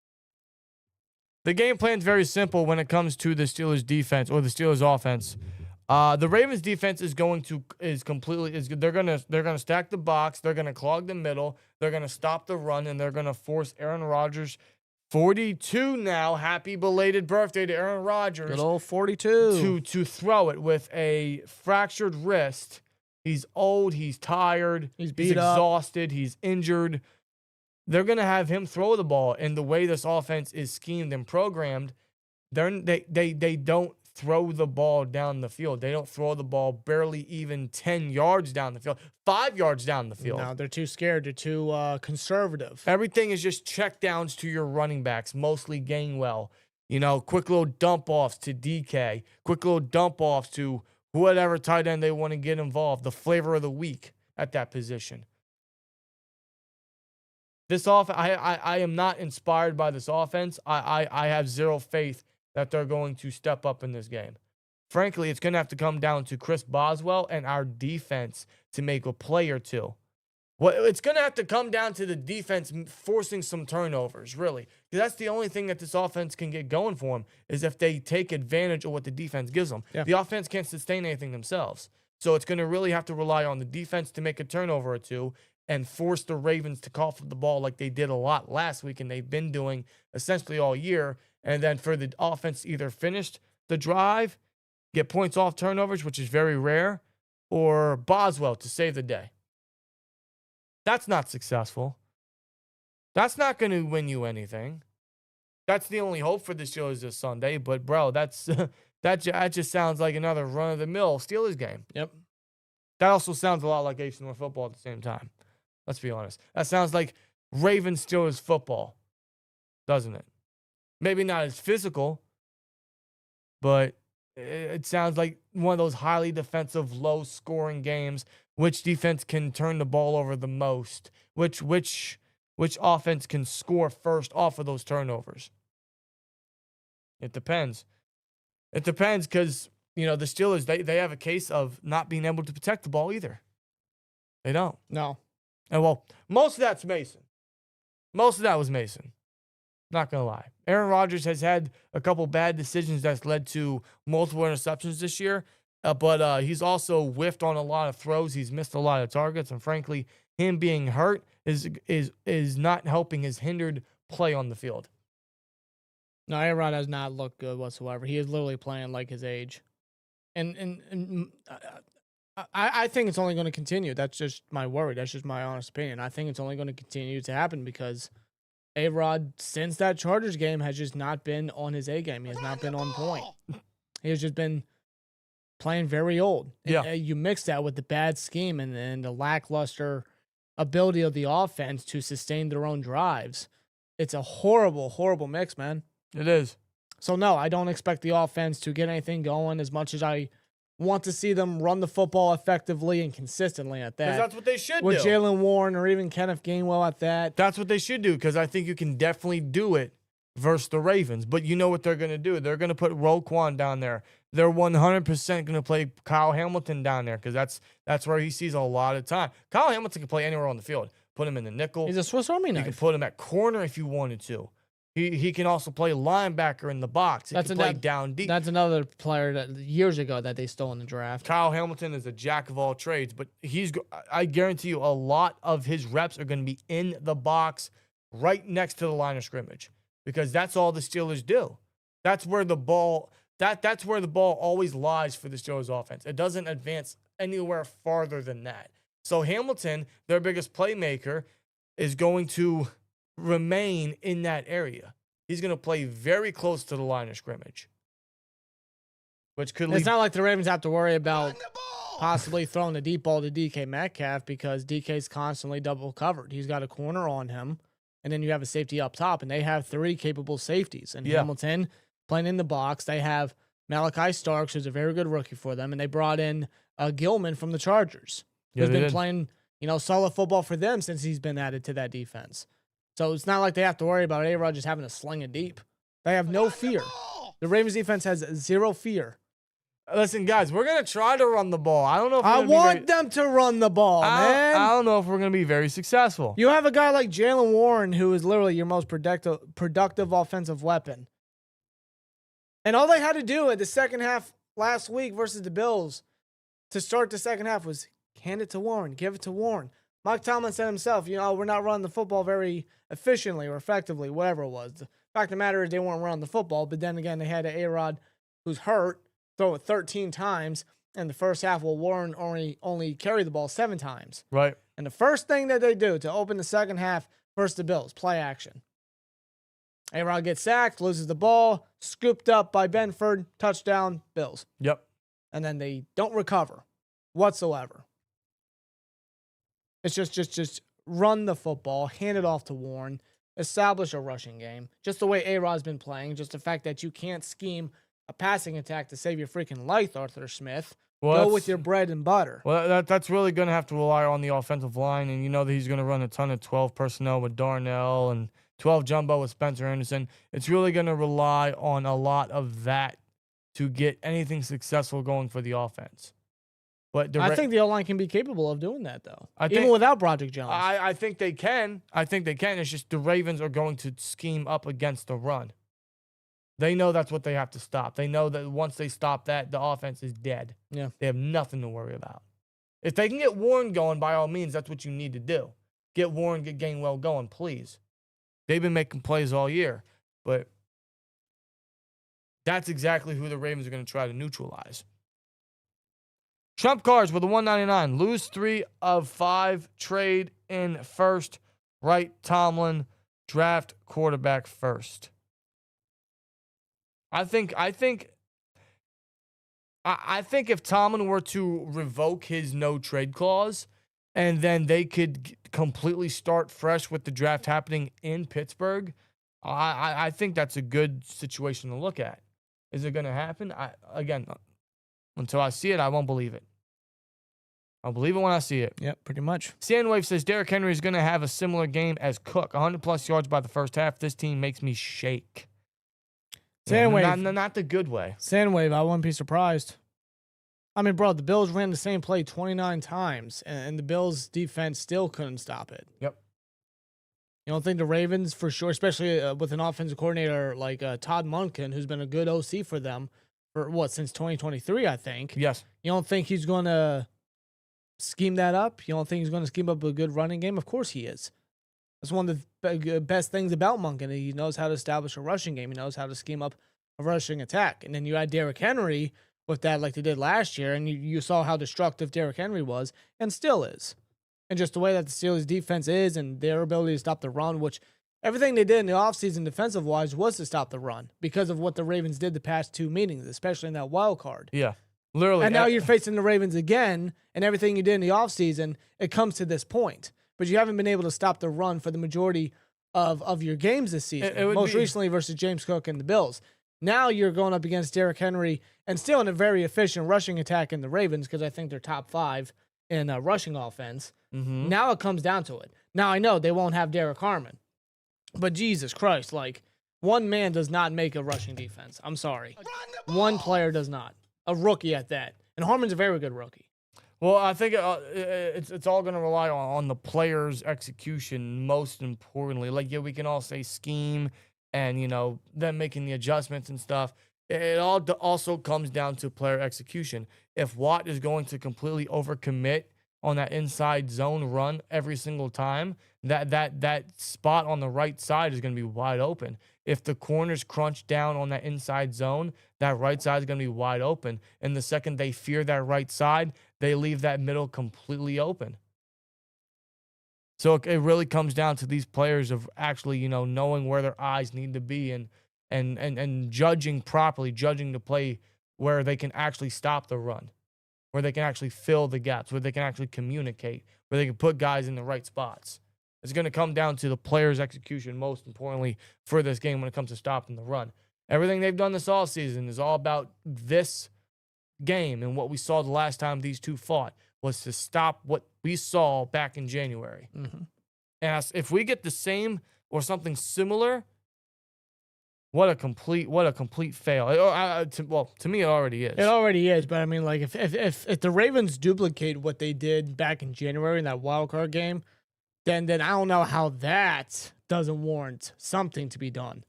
The game plan's very simple when it comes to the Steelers defense or the Steelers offense. The Ravens defense they're gonna stack the box, they're gonna clog the middle, they're gonna stop the run, and they're gonna force Aaron Rodgers, 42 now, happy belated birthday to Aaron Rodgers. Good old 42. To throw it with a fractured wrist. He's old, he's tired, He's beat up. Exhausted, he's injured. They're going to have him throw the ball, and the way this offense is schemed and programmed, they don't throw the ball down the field. They don't throw the ball barely even 10 yards down the field, 5 yards down the field. No, they're too scared. They're too conservative. Everything is just check downs to your running backs, mostly Gainwell. You know, quick little dump offs to DK, quick little dump offs to whatever tight end they want to get involved, the flavor of the week at that position. I am not inspired by this offense. I have zero faith that they're going to step up in this game. Frankly, it's going to have to come down to Chris Boswell and our defense to make a play or two. Well, it's going to have to come down to the defense forcing some turnovers, really. Because that's the only thing that this offense can get going for them is if they take advantage of what the defense gives them. Yeah. The offense can't sustain anything themselves. So it's going to really have to rely on the defense to make a turnover or two and force the Ravens to cough up the ball like they did a lot last week and they've been doing essentially all year. And then for the offense to either finish the drive, get points off turnovers, which is very rare, or Boswell to save the day. That's not successful. That's not going to win you anything. That's the only hope for the Steelers this Sunday. But, bro, that just sounds like another run-of-the-mill Steelers game. Yep. That also sounds a lot like AFC North football at the same time. Let's be honest. That sounds like Ravens Steelers football, doesn't it? Maybe not as physical, but it sounds like one of those highly defensive, low-scoring games. Which defense can turn the ball over the most? Which offense can score first off of those turnovers? It depends. It depends because, the Steelers, they have a case of not being able to protect the ball either. They don't. No. And, well, most of that's Mason. Most of that was Mason. Not going to lie. Aaron Rodgers has had a couple bad decisions that's led to multiple interceptions this year. But he's also whiffed on a lot of throws. He's missed a lot of targets. And, frankly, him being hurt is not helping his hindered play on the field. No, Aaron Rodgers does not look good whatsoever. He is literally playing like his age. And I think it's only going to continue. That's just my worry. That's just my honest opinion. I think it's only going to continue to happen because A-Rod, since that Chargers game, has just not been on his A game. He has not been on point. He has just been playing very old. Yeah. And, you mix that with the bad scheme and the lackluster ability of the offense to sustain their own drives. It's a horrible, horrible mix, man. It is. So, no, I don't expect the offense to get anything going as much as I want to see them run the football effectively and consistently at that. Because that's what they should with do. Jalen Warren or even Kenneth Gainwell at that. That's what they should do because I think you can definitely do it versus the Ravens. But you know what they're going to do. They're going to put Roquan down there. They're 100% going to play Kyle Hamilton down there because that's where he sees a lot of time. Kyle Hamilton can play anywhere on the field. Put him in the nickel. He's a Swiss Army knife. You can put him at corner if you wanted to. He can also play linebacker in the box. He can play down deep. That's another player that years ago that they stole in the draft. Kyle Hamilton is a jack of all trades, but I guarantee you a lot of his reps are going to be in the box right next to the line of scrimmage because that's all the Steelers do. That's where the ball that's where the ball always lies for the Steelers offense. It doesn't advance anywhere farther than that. So Hamilton, their biggest playmaker, is going to remain in that area. He's going to play very close to the line of scrimmage. which could It's leave. not like the Ravens have to worry about possibly throwing the deep ball to DK Metcalf because DK's constantly double covered. He's got a corner on him, and then you have a safety up top, and they have 3 capable safeties. And Hamilton playing in the box. They have Malachi Starks, who's a very good rookie for them, and they brought in Gilman from the Chargers, who's been playing, solid football for them since he's been added to that defense. So it's not like they have to worry about A-Rod just having to sling it deep. They have no fear. The Ravens defense has 0 fear. Listen, guys, we're going to try to run the ball. I don't know if I want them to run the ball, man. I don't know if we're going to be very successful. You have a guy like Jalen Warren, who is literally your most productive offensive weapon. And all they had to do at the second half last week versus the Bills to start the second half was hand it to Warren, give it to Warren. Mike Tomlin said himself, we're not running the football very efficiently or effectively, whatever it was. The fact of the matter is they weren't running the football, but then again, they had an A-Rod who's hurt, throw it 13 times in the first half, while Warren only carried the ball 7 times. Right. And the first thing that they do to open the second half versus the Bills, play action. A-Rod gets sacked, loses the ball, scooped up by Benford, touchdown, Bills. Yep. And then they don't recover whatsoever. It's just run the football, hand it off to Warren, establish a rushing game. Just the way A-Rod's been playing, just the fact that you can't scheme a passing attack to save your freaking life, Arthur Smith. Go with your bread and butter. Well, that's really going to have to rely on the offensive line, and you know that he's going to run a ton of 12 personnel with Darnell and 12 jumbo with Spencer Anderson. It's really going to rely on a lot of that to get anything successful going for the offense. But I think the O-line can be capable of doing that, though, even think, without Broderick Jones. I think they can. I think they can. It's just the Ravens are going to scheme up against the run. They know that's what they have to stop. They know that once they stop that, the offense is dead. Yeah. They have nothing to worry about. If they can get Warren going, by all means, that's what you need to do. Get Warren, get Gainwell going, please. They've been making plays all year, but that's exactly who the Ravens are going to try to neutralize. Trump cards with a 199. Lose 3 of 5. Trade in first. Wright Tomlin. Draft quarterback first. I think if Tomlin were to revoke his no trade clause, and then they could completely start fresh with the draft happening in Pittsburgh, I think that's a good situation to look at. Is it going to happen? Again, until I see it, I won't believe it. I'll believe it when I see it. Yep, pretty much. Sandwave says Derrick Henry is going to have a similar game as Cook. 100-plus yards by the first half. This team makes me shake. Sandwave. Not the good way. Sandwave, I wouldn't be surprised. I mean, bro, the Bills ran the same play 29 times, and the Bills' defense still couldn't stop it. Yep. You don't think the Ravens, for sure, especially with an offensive coordinator like Todd Monken, who's been a good OC for them for, since 2023, I think? Yes. You don't think he's going to scheme that up? You don't think he's going to scheme up a good running game? Of course he is. That's one of the best things about Monken. He knows how to establish a rushing game. He knows how to scheme up a rushing attack. And then you add Derrick Henry with that like they did last year, and you saw how destructive Derrick Henry was and still is. And just the way that the Steelers' defense is and their ability to stop the run, which everything they did in the offseason defensive-wise was to stop the run because of what the Ravens did the past 2 meetings, especially in that wild card. Yeah, literally. And now you're facing the Ravens again, and everything you did in the offseason, it comes to this point. But you haven't been able to stop the run for the majority of your games this season, most recently versus James Cook and the Bills. Now you're going up against Derrick Henry and still in a very efficient rushing attack in the Ravens because I think they're top 5 in rushing offense. Mm-hmm. Now it comes down to it. Now I know they won't have Derek Harmon, but Jesus Christ, like one man does not make a rushing defense. I'm sorry. One player does not. A rookie at that. And Harmon's a very good rookie. Well, I think it's all going to rely on the player's execution, most importantly. Like, yeah, we can all say scheme and, them making the adjustments and stuff. It all also comes down to player execution. If Watt is going to completely overcommit on that inside zone run every single time, that spot on the right side is going to be wide open. If the corners crunch down on that inside zone, that right side is going to be wide open. And the second they fear that right side, they leave that middle completely open. So it really comes down to these players of actually, knowing where their eyes need to be and judging properly, judging the play where they can actually stop the run, where they can actually fill the gaps, where they can actually communicate, where they can put guys in the right spots. It's going to come down to the players' execution, most importantly, for this game when it comes to stopping the run. Everything they've done this offseason is all about this game, and what we saw the last time these two fought was to stop what we saw back in January. Mm-hmm. And if we get the same or something similar, what a complete fail. To me, it already is. It already is, but I mean, like, if the Ravens duplicate what they did back in January in that wild card game, then I don't know how that doesn't warrant something to be done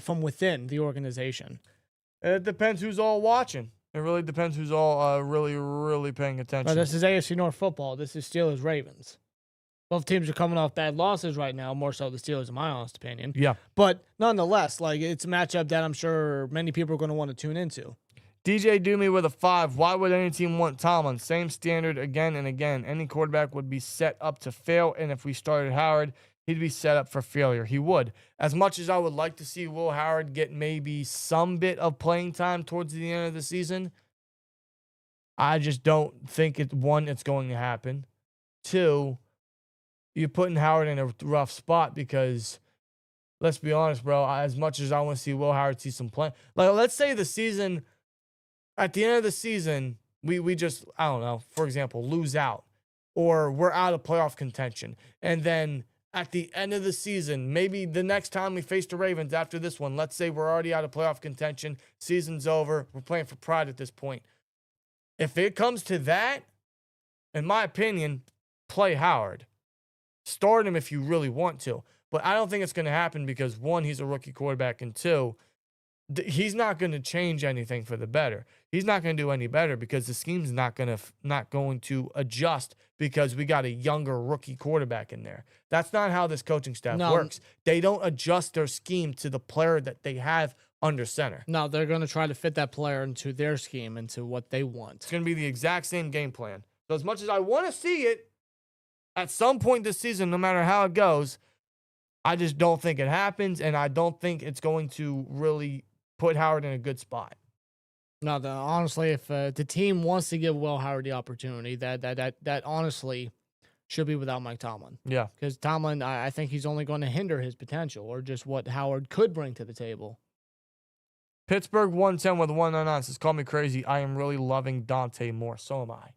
from within the organization. It depends who's all watching. It really depends who's all really paying attention. But this is AFC North football. This is Steelers Ravens. Both teams are coming off bad losses right now, more so the Steelers, in my honest opinion. Yeah. But nonetheless, like, it's a matchup that I'm sure many people are going to want to tune into. DJ Doomey with a 5. Why would any team want Tomlin? Same standard again and again. Any quarterback would be set up to fail, and if we started Howard, he'd be set up for failure. He would. As much as I would like to see Will Howard get maybe some bit of playing time towards the end of the season, I just don't think it's going to happen. 2, you're putting Howard in a rough spot because, let's be honest, bro, as much as I want to see Will Howard see some play, like, let's say the season, at the end of the season, we just, I don't know, for example, lose out, or we're out of playoff contention, and then at the end of the season, maybe the next time we face the Ravens after this one, let's say we're already out of playoff contention, season's over, we're playing for pride at this point. If it comes to that, in my opinion, play Howard. Start him if you really want to. But I don't think it's going to happen because, 1, he's a rookie quarterback, and 2, he's not going to change anything for the better. He's not going to do any better because the scheme's not going to adjust because we got a younger rookie quarterback in there. That's not how this coaching staff works. They don't adjust their scheme to the player that they have under center. No, they're going to try to fit that player into their scheme, into what they want. It's going to be the exact same game plan. So as much as I want to see it, at some point this season, no matter how it goes, I just don't think it happens, and I don't think it's going to really put Howard in a good spot. No, honestly, if the team wants to give Will Howard the opportunity, that honestly should be without Mike Tomlin. Yeah. Because Tomlin, I think he's only going to hinder his potential or just what Howard could bring to the table. Pittsburgh 110 with 199 says, call me crazy. I am really loving Dante Moore. So am I.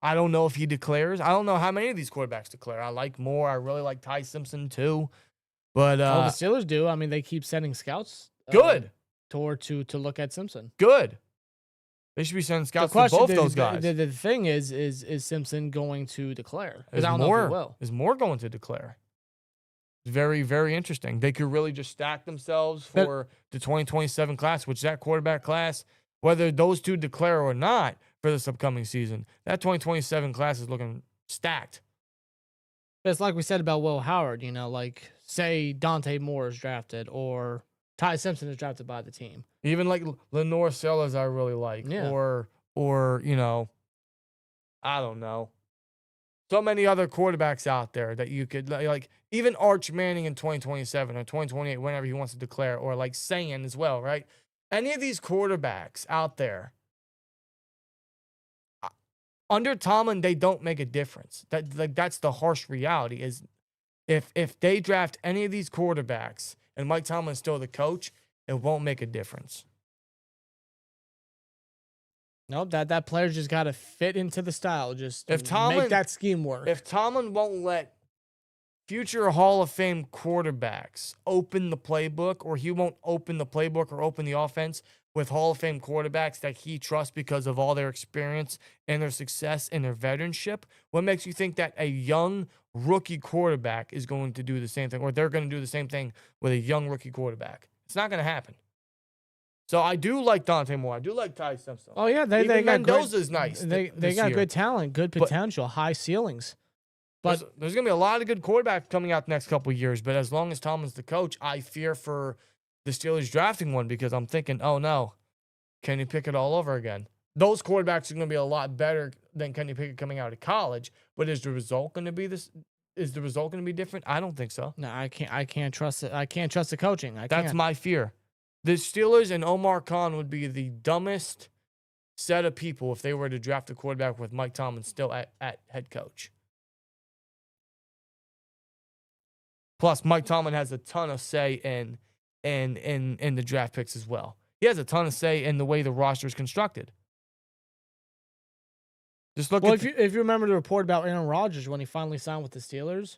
I don't know if he declares. I don't know how many of these quarterbacks declare. I like Moore. I really like Ty Simpson too. But the Steelers do. I mean, they keep sending scouts. Good. To look at Simpson. Good. They should be sending scouts to both those guys. The thing is Simpson going to declare? Because I don't know if he will. Is Moore going to declare? Very, very interesting. They could really just stack themselves for the 2027 class, which that quarterback class, whether those two declare or not for this upcoming season, that 2027 class is looking stacked. It's like we said about Will Howard, like, say Dante Moore is drafted or Ty Simpson is drafted by the team. Even like Lenore Sellers, I really like. Yeah. Or I don't know. So many other quarterbacks out there that you could, like even Arch Manning in 2027 or 2028, whenever he wants to declare, or like Sayan as well, right? Any of these quarterbacks out there, under Tomlin, they don't make a difference. That's the harsh reality. Is if they draft any of these quarterbacks and Mike Tomlin's still the coach, it won't make a difference. Nope, that player just got to fit into the style. Just make that scheme work. If Tomlin won't let future Hall of Fame quarterbacks open the playbook, or he won't open the playbook or open the offense with Hall of Fame quarterbacks that he trusts because of all their experience and their success and their veteranship, what makes you think that a young rookie quarterback is going to do the same thing, or they're going to do the same thing with a young rookie quarterback? It's not going to happen. So I do like Dante Moore. I do like Ty Simpson. Oh yeah, they got Mendoza's nice. They got good talent, good potential, high ceilings. But there's going to be a lot of good quarterbacks coming out the next couple of years. But as long as Tomlin's the coach, I fear for the Steelers drafting one, because I'm thinking, oh no, Kenny Pickett all over again. Those quarterbacks are going to be a lot better than Kenny Pickett coming out of college. But is the result going to be this? Is the result going to be different? I don't think so. No, I can't trust it. I can't trust the coaching. That's my fear. The Steelers and Omar Khan would be the dumbest set of people if they were to draft a quarterback with Mike Tomlin still at head coach. Plus, Mike Tomlin has a ton of say in the draft picks as well. He has a ton of say in the way the roster is constructed. Just look if you remember the report about Aaron Rodgers when he finally signed with the Steelers,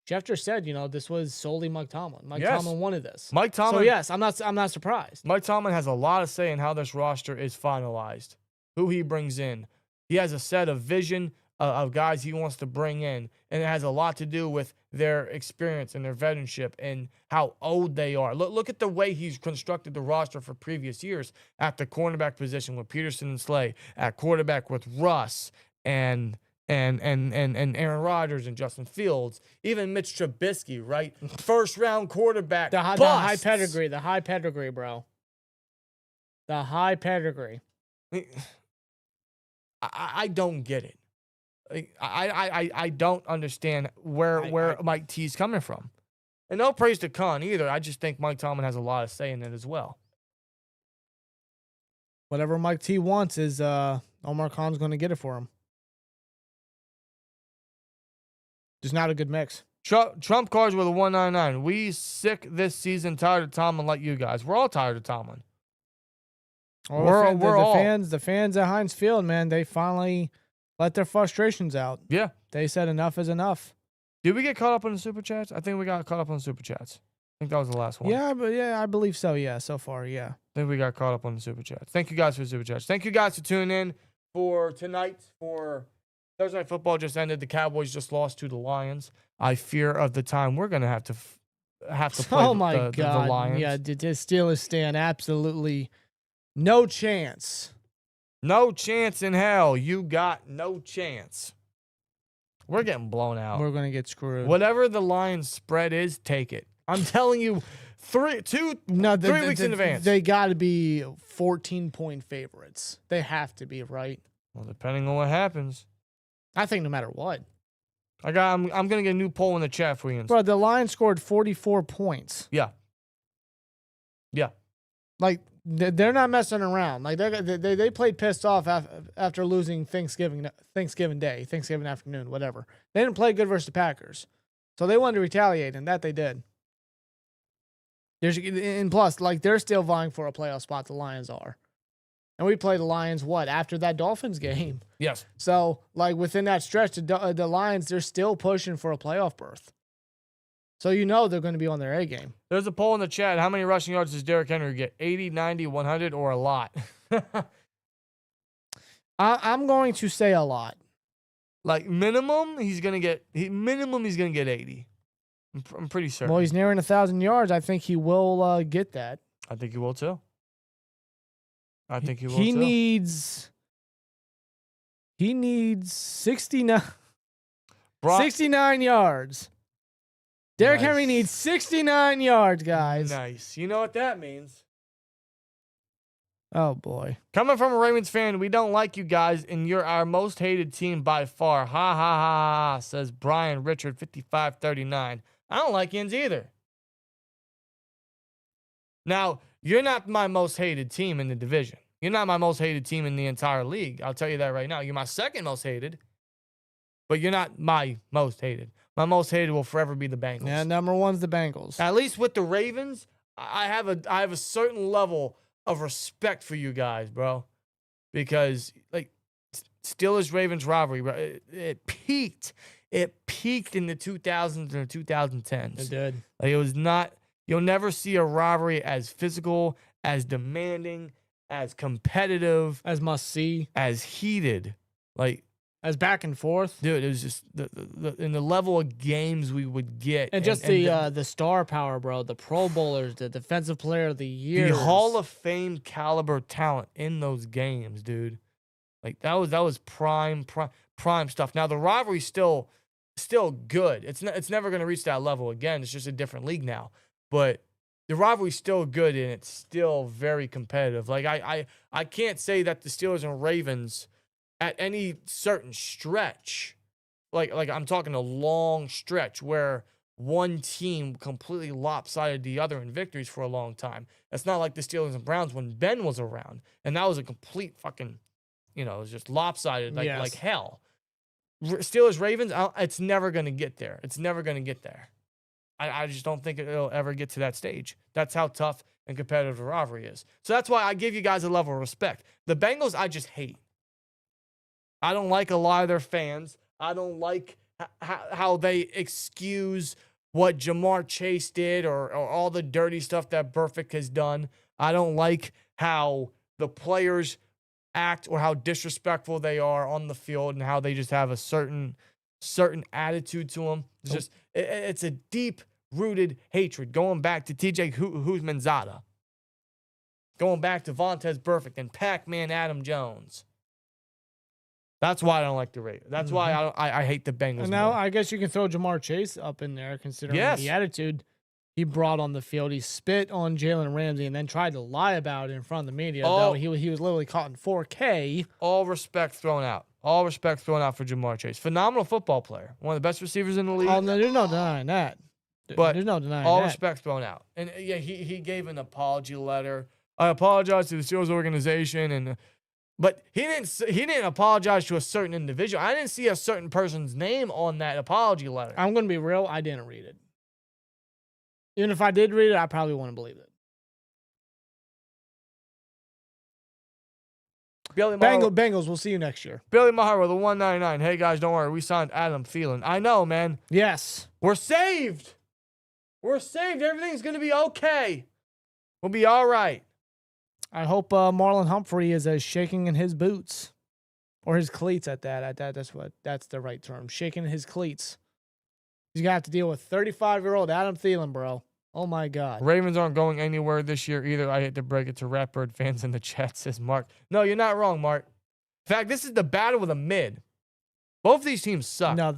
Schefter said, this was solely Mike Tomlin. Mike Tomlin wanted this. Mike Tomlin. So yes, I'm not surprised. Mike Tomlin has a lot of say in how this roster is finalized, who he brings in. He has a set of vision of guys he wants to bring in, and it has a lot to do with their experience and their veteranship and how old they are. Look at the way he's constructed the roster for previous years at the cornerback position with Peterson and Slay, at quarterback with Russ and Aaron Rodgers and Justin Fields, even Mitch Trubisky, right? First round quarterback. The high pedigree, bro. The high pedigree. I don't get it. I don't understand where Mike T's coming from. And no praise to Khan either. I just think Mike Tomlin has a lot of say in it as well. Whatever Mike T wants is Omar Khan's going to get it for him. Just not a good mix. Trump cards with a 199. We sick this season, tired of Tomlin like you guys. We're all tired of Tomlin. The fans at Heinz Field, man, they finally let their frustrations out. Yeah. They said enough is enough. Did we get caught up on the Super Chats? I think we got caught up on the Super Chats. I think that was the last one. Yeah, I believe so. Yeah, so far, yeah. I think we got caught up on the Super Chats. Thank you guys for the Super Chats. Thank you guys for tuning in for tonight. For Thursday Night Football just ended. The Cowboys just lost to the Lions. I fear of the time we're going to have to play the Lions. Yeah, the Steelers stand absolutely no chance. No chance in hell. You got no chance. We're getting blown out. We're going to get screwed. Whatever the Lions spread is, take it. I'm telling you, 3 weeks in advance. They got to be 14-point favorites. They have to be, right? Well, depending on what happens. I think no matter what. I'm going to get a new poll in the chat for you. Bro, the Lions scored 44 points. Yeah. Like, they're not messing around. Like, they played pissed off after losing Thanksgiving Day, Thanksgiving afternoon, whatever. They didn't play good versus the Packers. So they wanted to retaliate, and that they did. And plus, like, they're still vying for a playoff spot, the Lions are. And we played the Lions, after that Dolphins game. Yes. So, like, within that stretch, the Lions, they're still pushing for a playoff berth. So they're going to be on their A game. There's a poll in the chat. How many rushing yards does Derrick Henry get? 80, 90, 100, or a lot? I'm going to say a lot. Like, minimum, he's going to get 80. I'm pretty certain. Well, he's nearing 1,000 yards. I think he will get that. I think he will, too. He needs 69 yards. Derrick Henry needs 69 yards, guys. Nice. You know what that means. Oh, boy. Coming from a Ravens fan, we don't like you guys, and you're our most hated team by far. Ha, ha, ha, ha, says Brian Richard, 5539. I don't like yins either. Now, you're not my most hated team in the division. You're not my most hated team in the entire league. I'll tell you that right now. You're my second most hated, but you're not my most hated. My most hated will forever be the Bengals. Yeah, number one's the Bengals. At least with the Ravens, I have a certain level of respect for you guys, bro. Because, like, Steelers-Ravens rivalry, bro, it peaked. It peaked in the 2000s and the 2010s. It did. Like, it was not – you'll never see a rivalry as physical, as demanding, as competitive. As must-see. As heated. Like – as back and forth. Dude, it was just the level of games we would get. And just the star power, bro. The Pro Bowlers, the Defensive Player of the Year. The Hall of Fame caliber talent in those games, dude. Like, that was prime stuff. Now, the rivalry's still good. It's never going to reach that level again. It's just a different league now. But the rivalry's still good, and it's still very competitive. Like, I can't say that the Steelers and Ravens – at any certain stretch, like I'm talking a long stretch where one team completely lopsided the other in victories for a long time. It's not like the Steelers and Browns when Ben was around, and that was a complete fucking, it was just lopsided like hell. Steelers Ravens, it's never going to get there. It's never going to get there. I just don't think it'll ever get to that stage. That's how tough and competitive the rivalry is. So that's why I give you guys a level of respect. The Bengals, I just hate. I don't like a lot of their fans. I don't like how they excuse what Jamar Chase did or all the dirty stuff that Burfict has done. I don't like how the players act or how disrespectful they are on the field and how they just have a certain attitude to them. It's a deep-rooted hatred going back to TJ Houshmandzadeh, going back to Vontaze Burfict and Pac-Man Adam Jones. That's why I don't like the Ravens. That's why I hate the Bengals. And now more. I guess you can throw Jamar Chase up in there, considering the attitude he brought on the field. He spit on Jalen Ramsey and then tried to lie about it in front of the media. Though he was literally caught in 4K. All respect thrown out. All respect thrown out for Jamar Chase. Phenomenal football player. One of the best receivers in the league. Oh, no, there's no denying that. But there's no denying all that. respect thrown out. And yeah, he gave an apology letter. I apologize to the Steelers organization, but he didn't apologize to a certain individual. I didn't see a certain person's name on that apology letter. I'm going to be real. I didn't read it. Even if I did read it, I probably wouldn't believe it. Bengals, we'll see you next year. Billy Maher with a 199. Hey, guys, don't worry. We signed Adam Thielen. I know, man. Yes. We're saved. We're saved. Everything's going to be okay. We'll be all right. I hope Marlon Humphrey is shaking in his boots. Or his cleats at that. That's the right term. Shaking his cleats. He's going to have to deal with 35-year-old Adam Thielen, bro. Oh, my God. Ravens aren't going anywhere this year either. I hate to break it to Ratbird fans in the chat, says Mark. No, you're not wrong, Mark. In fact, this is the battle of the mid. Both of these teams suck. No,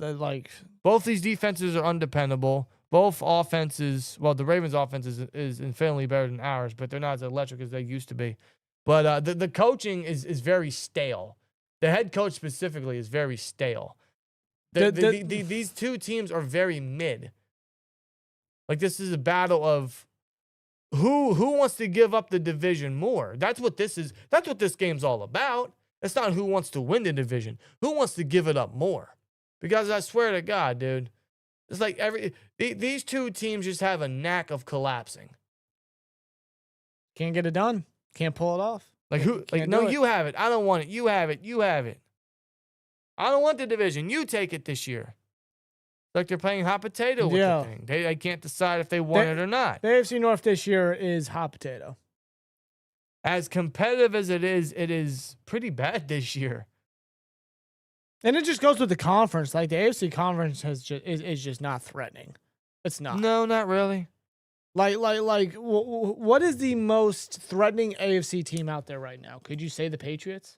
both these defenses are undependable. Both offenses, well, the Ravens' offense is infinitely better than ours, but they're not as electric as they used to be. But the coaching is very stale. The head coach specifically is very stale. These two teams are very mid. Like, this is a battle of who wants to give up the division more. That's what this is. That's what this game's all about. It's not who wants to win the division. Who wants to give it up more? Because I swear to God, dude, it's like these two teams just have a knack of collapsing. Can't get it done. Can't pull it off. Like who? Like, no, you have it. I don't want it. You have it. You have it. I don't want the division. You take it this year. Like they're playing hot potato with the thing. They can't decide if they want it or not. The AFC North this year is hot potato. As competitive as it is pretty bad this year. And it just goes with the conference. Like the AFC conference is just not threatening. It's not. No, not really. What is the most threatening AFC team out there right now? Could you say the Patriots?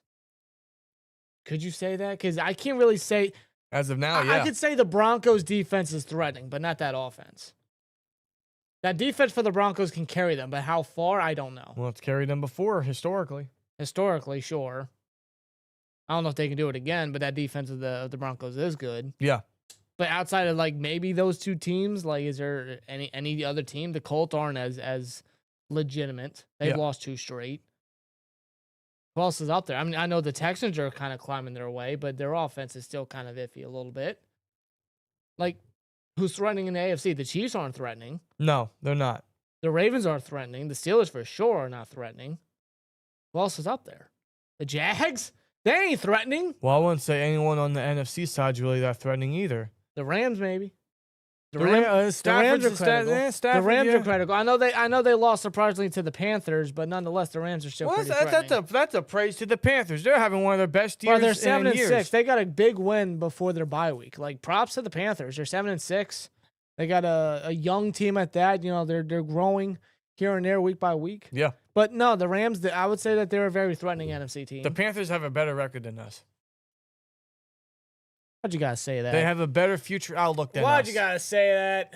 Could you say that? Because I can't really say. As of now, yeah. I could say the Broncos' defense is threatening, but not that offense. That defense for the Broncos can carry them, but how far, I don't know. Well, it's carried them before, historically. Historically, sure. I don't know if they can do it again, but that defense of the Broncos is good. Yeah. But outside of, like, maybe those two teams, like, is there any other team? The Colts aren't as legitimate. They've lost 2 straight. Who else is up there? I mean, I know the Texans are kind of climbing their way, but their offense is still kind of iffy a little bit. Like, who's threatening in the AFC? The Chiefs aren't threatening. No, they're not. The Ravens aren't threatening. The Steelers for sure are not threatening. Who else is up there? The Jags? They ain't threatening. Well, I wouldn't say anyone on the NFC side is really that threatening either. The Rams, maybe. The Rams are critical. The Rams are critical. I know they lost surprisingly to the Panthers, but nonetheless, the Rams are still pretty threatening. That's a praise to the Panthers. They're having one of their best years. Well, they're 7-6. Years. They got a big win before their bye week. Like, props to the Panthers. They're 7-6. They got a young team at that. You know, they're growing here and there week by week. Yeah. But no, the Rams, I would say that they're a very threatening NFC team. The Panthers have a better record than us. Why'd you guys say that? They have a better future outlook than us. Why'd you guys say that?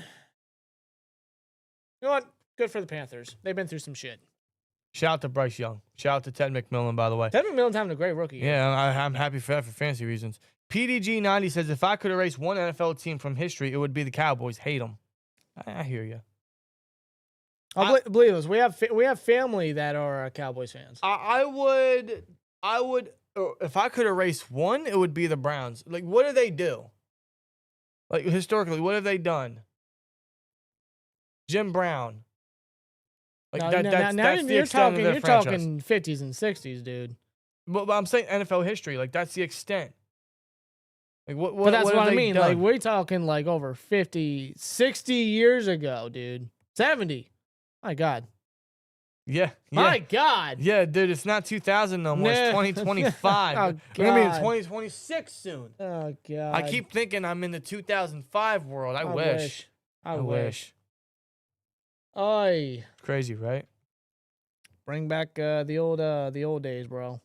You know what? Good for the Panthers. They've been through some shit. Shout out to Bryce Young. Shout out to Ted McMillan, by the way. Ted McMillan's having a great rookie year. Yeah, I'm happy for that for fantasy reasons. PDG90 says, if I could erase one NFL team from history, it would be the Cowboys. Hate them. I hear you. Believe us, we have family that are Cowboys fans. I would, if I could erase one, it would be the Browns. Like, what do they do? Like, historically, what have they done? Jim Brown. Like, that's the extent of their franchise. You're talking 50s and 60s, dude. But I'm saying NFL history. Like, that's the extent. Like, what But that's what I mean. Done? Like, we're talking like over 50, 60 years ago, dude. 70. My God. Yeah. My God. Yeah, dude, it's not 2000 no more. It's 2025. Oh, We're going to be in God. 2026 soon. Oh, God. I keep thinking I'm in the 2005 world. I wish. I wish. Oy. It's crazy, right? Bring back the old days, bro.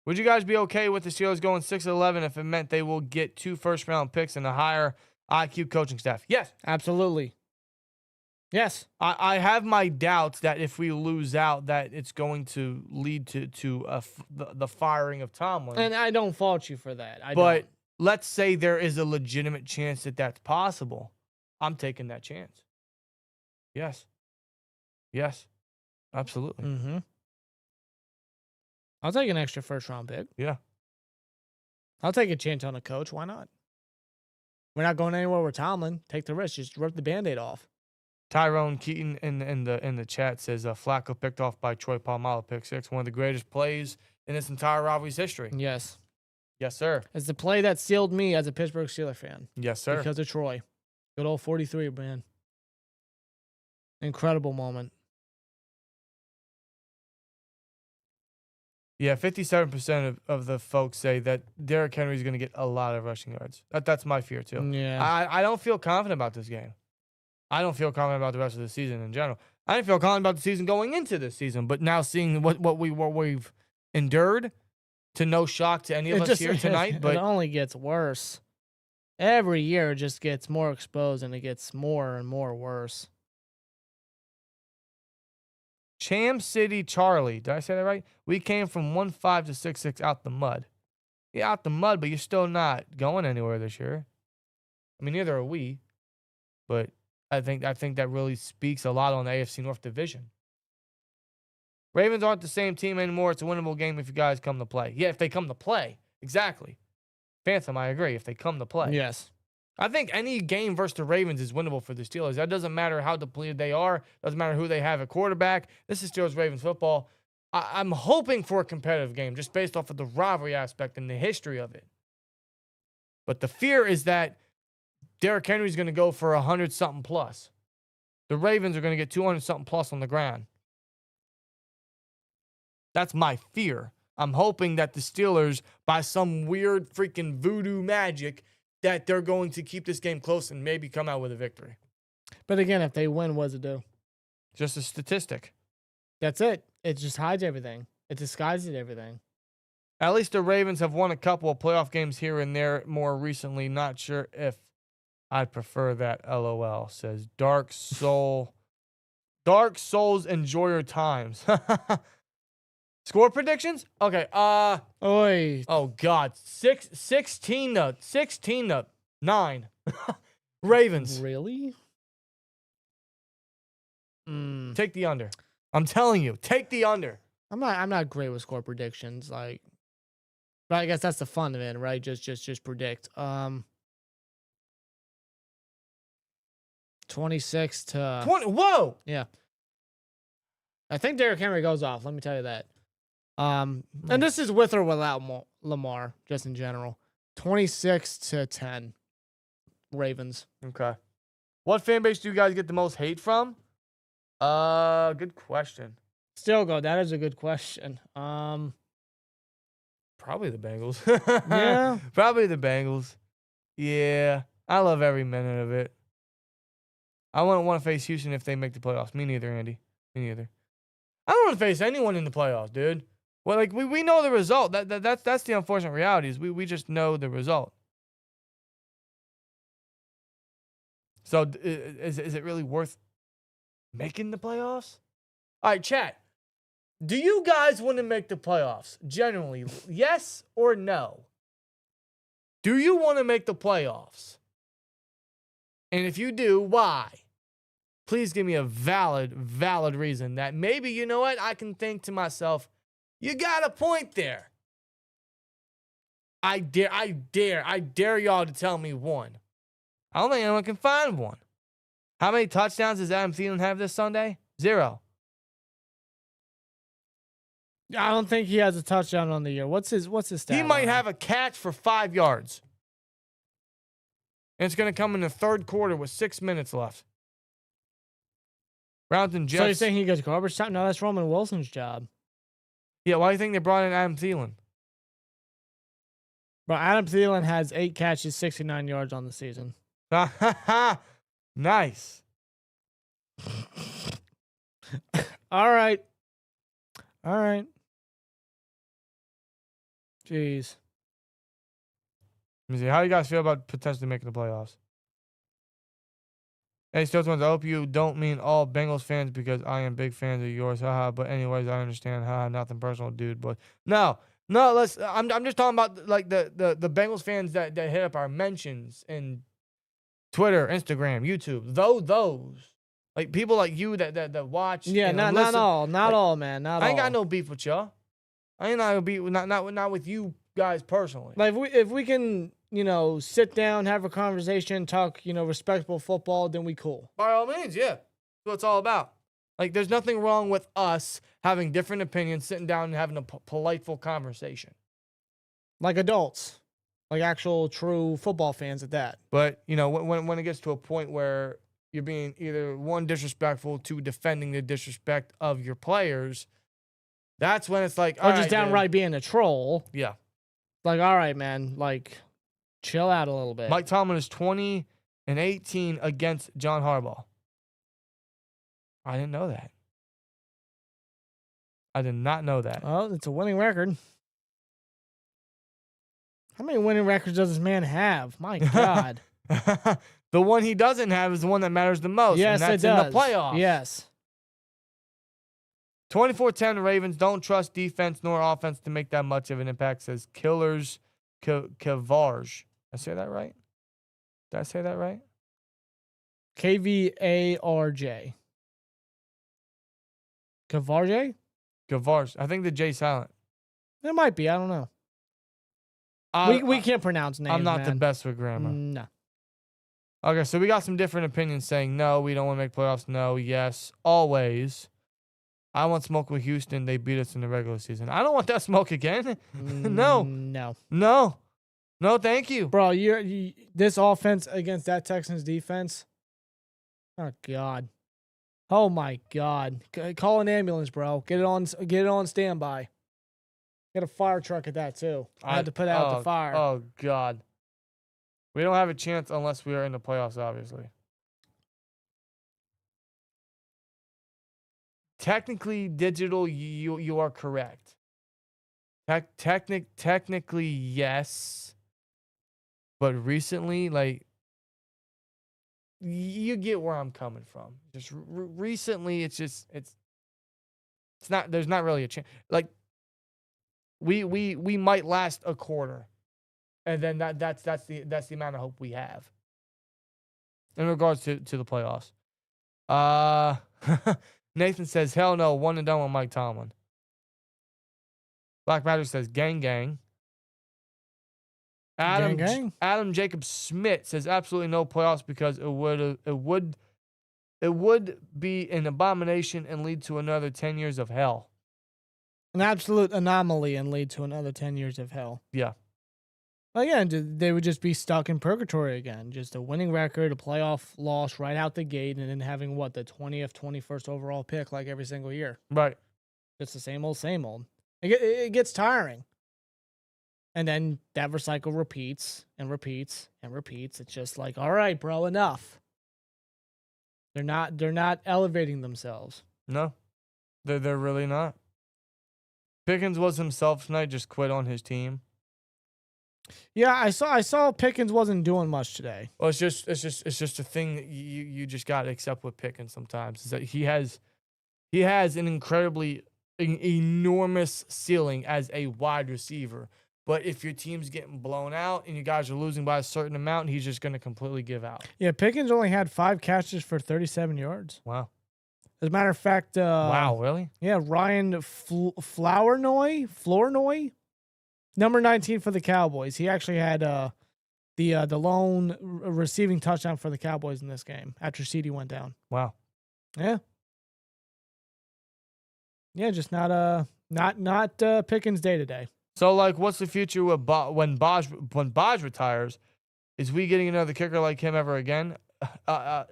Would you guys be okay with the Steelers going 6-11 if it meant they will get 2 first-round picks and a higher IQ coaching staff? Yes. Absolutely. Yes. I have my doubts that if we lose out, that it's going to lead to the firing of Tomlin. And I don't fault you for that. But let's say there is a legitimate chance that that's possible. I'm taking that chance. Yes. Yes. Absolutely. Mm-hmm. I'll take an extra first-round pick. Yeah. I'll take a chance on a coach. Why not? We're not going anywhere with Tomlin. Take the risk. Just rip the Band-Aid off. Tyrone Keaton in the chat says Flacco picked off by Troy Polamalu, pick 6, one of the greatest plays in this entire rivalry's history. Yes. Yes, sir. It's the play that sealed me as a Pittsburgh Steelers fan. Yes, sir. Because of Troy. Good old 43, man. Incredible moment. Yeah, 57% of the folks say that Derrick Henry is going to get a lot of rushing yards. That's my fear, too. Yeah. I don't feel confident about this game. I don't feel confident about the rest of the season in general. I didn't feel confident about the season going into this season, but now seeing what we've endured, to no shock to any of us here tonight. But it only gets worse. Every year it just gets more exposed and it gets more and more worse. Cham City Charlie, did I say that right? We came from 1-5 to 6-6 out the mud. Yeah, out the mud, but you're still not going anywhere this year. I mean, neither are we, but I think that really speaks a lot on the AFC North division. Ravens aren't the same team anymore. It's a winnable game if you guys come to play. Yeah, if they come to play. Exactly. Phantom, I agree. If they come to play. Yes. I think any game versus the Ravens is winnable for the Steelers. That doesn't matter how depleted they are. Doesn't matter who they have at quarterback. This is Steelers-Ravens football. I'm hoping for a competitive game just based off of the rivalry aspect and the history of it. But the fear is that Derrick Henry's going to go for 100-something plus. The Ravens are going to get 200-something plus on the ground. That's my fear. I'm hoping that the Steelers, by some weird freaking voodoo magic, that they're going to keep this game close and maybe come out with a victory. But again, if they win, what does it do? Just a statistic. That's it. It just hides everything. It disguises everything. At least the Ravens have won a couple of playoff games here and there more recently. Not sure if I'd prefer that. LOL, says Dark Soul. Dark Souls, enjoy your times. Score predictions? Okay. Oi. Oh God. 16 to 9. Ravens. Really? Take the under. I'm telling you, take the under. I'm not great with score predictions, like, but I guess that's the fun of it, right? Just predict. 26 to 20. Whoa. Yeah. I think Derrick Henry goes off. Let me tell you that. And this is with or without Lamar, just in general. 26 to 10. Ravens. Okay. What fan base do you guys get the most hate from? Good question. Still go. That is a good question. Probably the Bengals. Yeah. Probably the Bengals. Yeah. I love every minute of it. I wouldn't want to face Houston if they make the playoffs. Me neither, Andy. Me neither. I don't want to face anyone in the playoffs, dude. Well, like we know the result. That's the unfortunate reality is we just know the result. So is it really worth making the playoffs? All right, chat. Do you guys want to make the playoffs? Generally, yes or no? Do you want to make the playoffs? And if you do, why? Please give me a valid reason that maybe, you know what, I can think to myself, you got a point there. I dare y'all to tell me one. I don't think anyone can find one. How many touchdowns does Adam Thielen have this Sunday? 0. I don't think he has a touchdown on the year. What's his stat? He might line? have a catch for 5 yards. And it's going to come in the third quarter with 6 minutes left. Browns and Jets. So you're saying he gets garbage time? No, that's Roman Wilson's job. Yeah, why do you think they brought in Adam Thielen? Bro, Adam Thielen has 8 catches, 69 yards on the season. Nice. All right. Jeez. Let me see. How do you guys feel about potentially making the playoffs? Hey, SteelTwins, I hope you don't mean all Bengals fans because I am big fans of yours. Haha. But anyways, I understand. Haha. Nothing personal, dude. But no. I'm just talking about like the Bengals fans that hit up our mentions in Twitter, Instagram, YouTube. Those like people like you that watch. Yeah, not all, man. Not all. I ain't got no beef with y'all. I ain't got no beef. Not with you guys personally. Like if we can, sit down, have a conversation, talk, respectful football, then we cool. By all means, yeah. That's what it's all about. Like, there's nothing wrong with us having different opinions, sitting down and having a politeful conversation. Like adults. Like actual true football fans at that. But, when it gets to a point where you're being either, one, disrespectful, two, defending the disrespect of your players, that's when it's like, or just downright being a troll. Yeah. Like, all right, man. Like, chill out a little bit. Mike Tomlin is 20-18 against John Harbaugh. I didn't know that. I did not know that. Oh, it's a winning record. How many winning records does this man have? My God. The one he doesn't have is the one that matters the most. Yes, and that's it does. in the playoffs. Yes. 24-10 Ravens don't trust defense nor offense to make that much of an impact, says Killers Kavarj. Did I say that right? Did I say that right? KVARJ. Kavarj? Kavarj. I think the J silent. It might be. I don't know. We can't pronounce names. I'm not the man. best with grammar. No. Okay, so we got some different opinions saying no, we don't want to make playoffs. No, yes, always. I want smoke with Houston. They beat us in the regular season. I don't want that smoke again. No. No, thank you. Bro, this offense against that Texans defense. Oh, God. Oh, my God. Call an ambulance, bro. Get it on standby. Get a fire truck at that, too. I had to put out the fire. Oh, God. We don't have a chance unless we are in the playoffs, obviously. Technically, digital, you are correct. Technically, yes. But recently, like, you get where I'm coming from. Just recently, it's not. There's not really a chance. Like, we might last a quarter, and then that's the amount of hope we have in regards to the playoffs. Nathan says, hell no, 1 and done with Mike Tomlin. Black Magic says, gang, gang. Adam Jacob Smith says, absolutely no playoffs because it would be an abomination and lead to another 10 years of hell. An absolute anomaly and lead to another 10 years of hell. Yeah. Again, they would just be stuck in purgatory again. Just a winning record, a playoff loss right out the gate, and then having, the 20th, 21st overall pick like every single year. Right. It's the same old. It gets tiring. And then that recycle repeats and repeats and repeats. It's just like, all right, bro, enough. They're not elevating themselves. No. They're really not. Pickens was himself tonight, just quit on his team. Yeah, I saw Pickens wasn't doing much today. Well, it's just a thing that you just gotta accept with Pickens sometimes. Is that he has an incredibly enormous ceiling as a wide receiver, But if your team's getting blown out and you guys are losing by a certain amount, he's just going to completely give out. Yeah, Pickens only had 5 catches for 37 yards. Wow. As a matter of fact, Wow, really? Yeah, Ryan Flournoy, number 19 for the Cowboys. He actually had the lone receiving touchdown for the Cowboys in this game after CD went down. Wow. Yeah. Yeah, just not Pickens day to day. So, like, what's the future with when Baj retires? Is we getting another kicker like him ever again?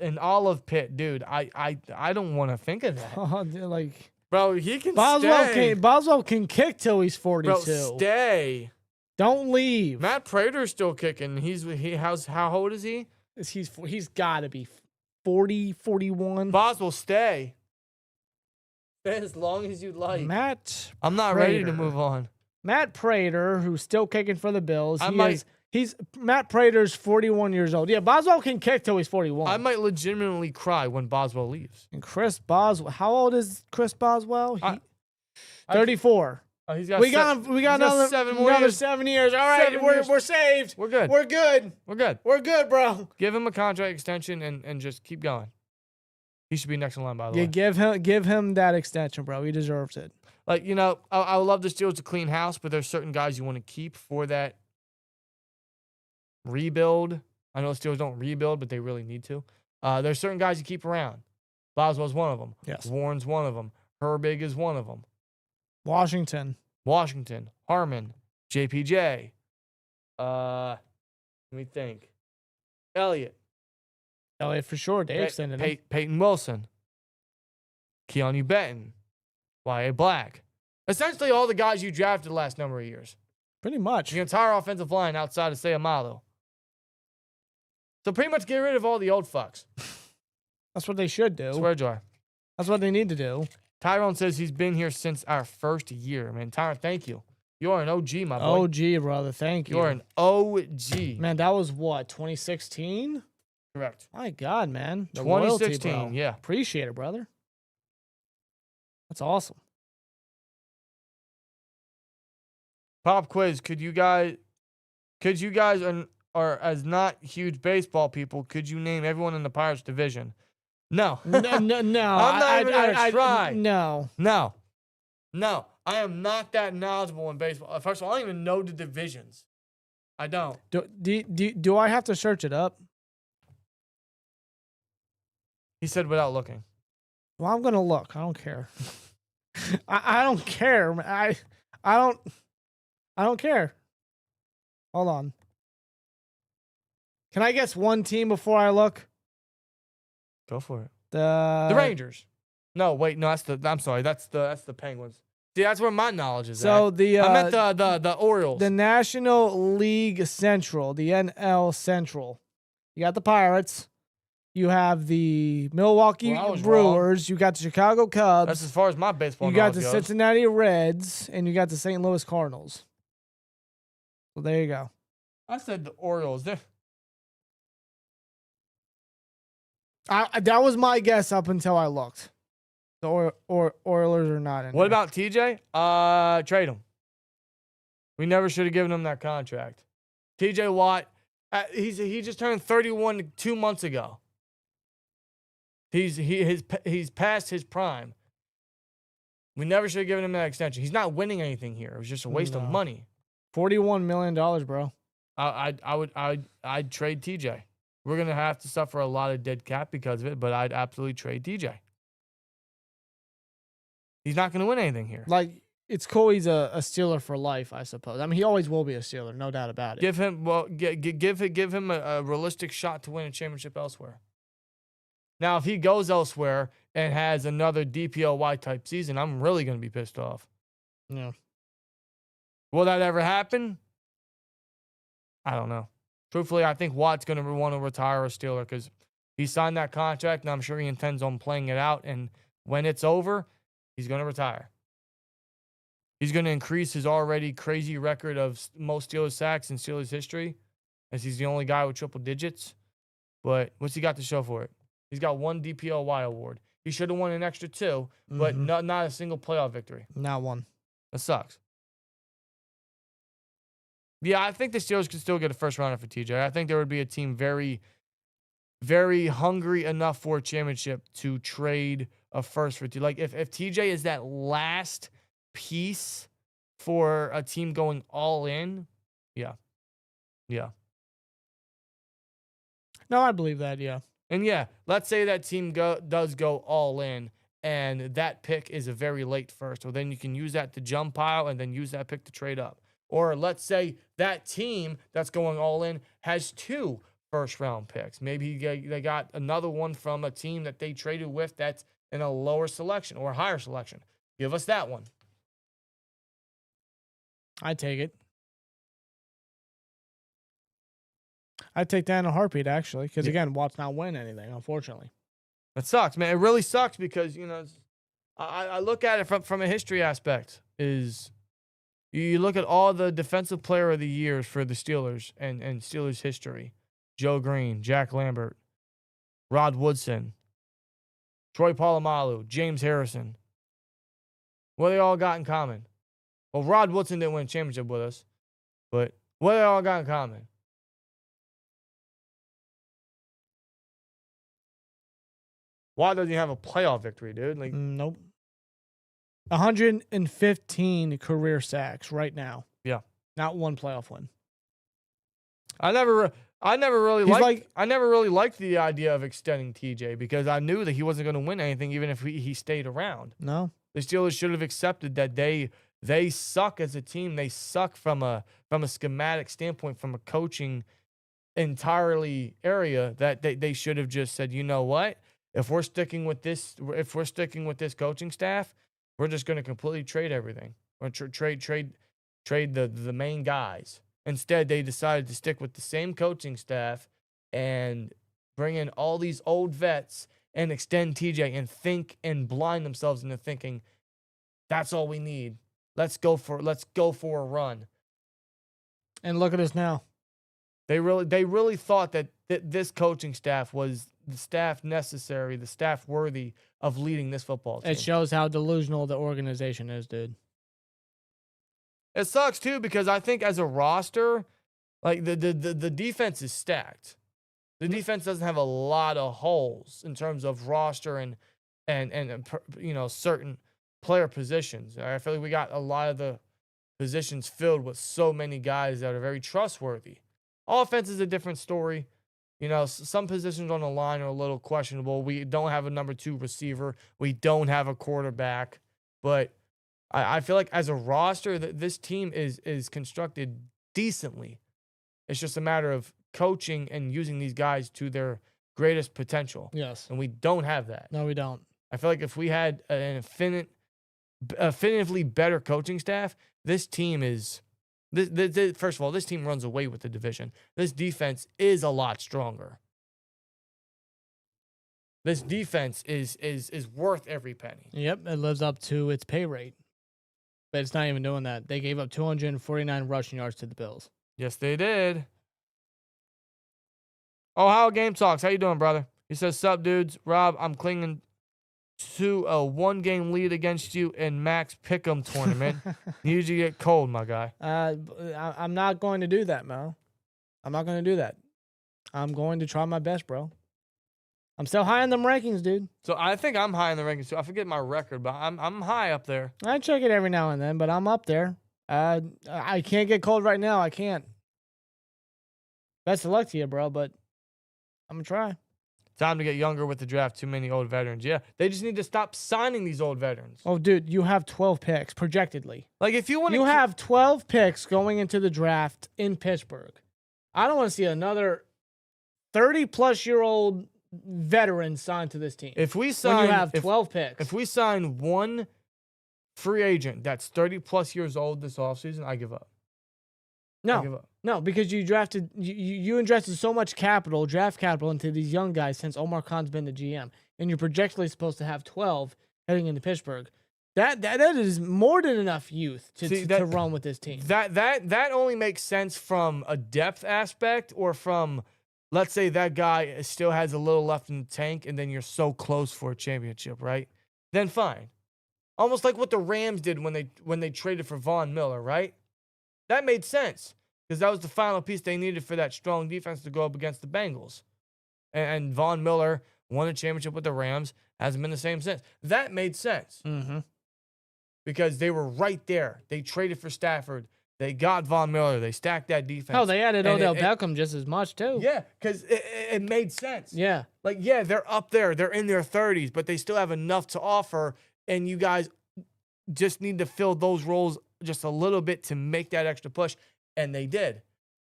In all of Pitt, dude, I don't want to think of that. Like, bro, he can stay. Boswell can kick till he's 42. Bro, stay. Don't leave. Matt Prater's still kicking. How old is he? He's got to be 40, 41. Boswell, stay. Stay as long as you'd like. I'm not ready to move on. Matt Prater, who's still kicking for the Bills. Matt Prater's 41 years old. Yeah, Boswell can kick till he's 41. I might legitimately cry when Boswell leaves. And Chris Boswell, how old is Chris Boswell? 34. We got another 7 years. All right, we're saved. We're good. We're good. We're good. We're good, bro. Give him a contract extension and just keep going. He should be next in line, by the way. Give him that extension, bro. He deserves it. Like, I would love the Steelers to clean house, but there's certain guys you want to keep for that rebuild. I know the Steelers don't rebuild, but they really need to. There's certain guys you keep around. Boswell's one of them. Yes. Warren's one of them. Herbig is one of them. Washington, Harmon, JPJ. Let me think. Elliott for sure. They extended him. Peyton Wilson. Keanu Benton. Y.A. Black. Essentially all the guys you drafted the last number of years. Pretty much. The entire offensive line outside of Sayamalo. So pretty much get rid of all the old fucks. That's what they should do. Swear jar. That's what they need to do. Tyrone says he's been here since our first year. Man, Tyrone, thank you. You're an OG, my boy. OG, brother. Thank you. You're an OG. Man, that was what, 2016? Correct. My God, man. The 2016, loyalty, bro. yeah. Appreciate it, brother. That's awesome. Pop quiz. Could you guys are as not huge baseball people, could you name everyone in the Pirates division? No. No. I'm not even gonna try. No. I am not that knowledgeable in baseball. First of all, I don't even know the divisions. I don't. Do I have to search it up? He said without looking. Well, I'm gonna look. I don't care. I don't care. I don't care. Hold on. Can I guess one team before I look? Go for it. The Rangers. No, wait, no, I'm sorry, that's the Penguins. See, that's where my knowledge is so at. I meant the Orioles. The National League Central, the NL Central. You got the Pirates. You have the Milwaukee Brewers. Wrong. You got the Chicago Cubs. That's as far as my baseball You got the goes. Cincinnati Reds, and you got the St. Louis Cardinals. So there you go. I said the Orioles. That was my guess up until I looked. The Oilers are not in What there. about TJ? Trade him. We never should have given him that contract. TJ Watt, he just turned 31 2 months ago. He's past his prime. We never should have given him that extension. He's not winning anything here. It was just a waste of money. $41 million, bro. I'd trade TJ. We're gonna have to suffer a lot of dead cap because of it, but I'd absolutely trade TJ. He's not gonna win anything here. Like, it's cool he's a Steeler for life, I suppose. I mean, he always will be a Steeler, no doubt about it. Give him a realistic shot to win a championship elsewhere. Now, if he goes elsewhere and has another DPOY type season, I'm really gonna be pissed off. Yeah. Will that ever happen? I don't know. Truthfully, I think Watt's going to want to retire a Steeler because he signed that contract, and I'm sure he intends on playing it out. And when it's over, he's going to retire. He's going to increase his already crazy record of most Steelers sacks in Steelers history, as he's the only guy with triple digits. But what's he got to show for it? He's got one DPOY award. He should have won an extra 2, but not a single playoff victory. Not one. That sucks. Yeah, I think the Steelers could still get a first rounder for TJ. I think there would be a team very, very hungry enough for a championship to trade a first for TJ. Like if TJ is that last piece for a team going all in, yeah. Yeah. No, I believe that, yeah. And yeah, let's say that team does go all in and that pick is a very late first. Well, then you can use that to jump pile and then use that pick to trade up. Or let's say that team that's going all in has 2 first-round picks. Maybe they got another one from a team that they traded with that's in a lower selection or higher selection. Give us that one. I'd take it. I'd take that in a heartbeat, actually, because, again, Watt's not winning anything, unfortunately. That sucks, man. It really sucks because, I look at it from a history aspect. Is you look at all the defensive player of the years for the Steelers and Steelers history. Joe Green, Jack Lambert, Rod Woodson, Troy Polamalu, James Harrison. What they all got in common? Well, Rod Woodson didn't win a championship with us, but what they all got in common? Why doesn't he have a playoff victory, dude? Like, Nope. 115 career sacks right now. Yeah. Not one playoff win. I never really liked the idea of extending TJ because I knew that he wasn't going to win anything even if he stayed around. No. The Steelers should have accepted that they suck as a team. They suck from a schematic standpoint, from a coaching entirely area, that they should have just said, you know what? If we're sticking with this coaching staff, we're just going to completely trade everything or trade the main guys. Instead, they decided to stick with the same coaching staff and bring in all these old vets and extend TJ and think and blind themselves into thinking that's all we need. Let's go for a run. And look at us now. They really thought that this coaching staff was the staff necessary, the staff worthy of leading this football team. It shows how delusional the organization is, dude. It sucks too because I think as a roster, like the defense is stacked. The defense doesn't have a lot of holes in terms of roster and certain player positions. I feel like we got a lot of the positions filled with so many guys that are very trustworthy. Offense is a different story. Some positions on the line are a little questionable. We don't have a number 2 receiver. We don't have a quarterback. But I feel like as a roster, this team is constructed decently. It's just a matter of coaching and using these guys to their greatest potential. Yes. And we don't have that. No, we don't. I feel like if we had an definitively better coaching staff, this team is... First of all, this team runs away with the division. This defense is a lot stronger. This defense is worth every penny. Yep, it lives up to its pay rate. But it's not even doing that. They gave up 249 rushing yards to the Bills. Yes, they did. Ohio Game Talks. How you doing, brother? He says, sup, dudes. Rob, I'm clinging to a 1-game lead against you in Max Pick'em tournament. You usually get cold, my guy. I'm not going to do that, Mo. I'm not going to do that. I'm going to try my best, bro. I'm still high in them rankings, dude. So I think I'm high in the rankings too. I forget my record, but I'm high up there. I check it every now and then, but I'm up there. I can't get cold right now. I can't. Best of luck to you, bro, but I'm going to try. Time to get younger with the draft. Too many old veterans. Yeah, they just need to stop signing these old veterans. Oh, dude, you have 12 picks, projectedly. Like, if you want to... You have 12 picks going into the draft in Pittsburgh. I don't want to see another 30-plus-year-old veteran signed to this team. If we sign... When you have 12 picks. If we sign one free agent that's 30-plus years old this offseason, I give up. No. I give up. No, because you invested so much draft capital into these young guys since Omar Khan's been the GM, and you're projectually supposed to have 12 heading into Pittsburgh. That is more than enough youth to run with this team. That only makes sense from a depth aspect, or from, let's say that guy still has a little left in the tank, and then you're so close for a championship, right? Then fine. Almost like what the Rams did when they traded for Von Miller, right? That made sense. because that was the final piece they needed for that strong defense to go up against the Bengals. And Von Miller won a championship with the Rams. Hasn't been the same since. That made sense. Mm-hmm. Because they were right there. They traded for Stafford. They got Von Miller. They stacked that defense. Oh, they added Odell Beckham just as much, too. Yeah, because it made sense. Yeah. Like, yeah, they're up there. They're in their 30s, but they still have enough to offer. And you guys just need to fill those roles just a little bit to make that extra push. And they did.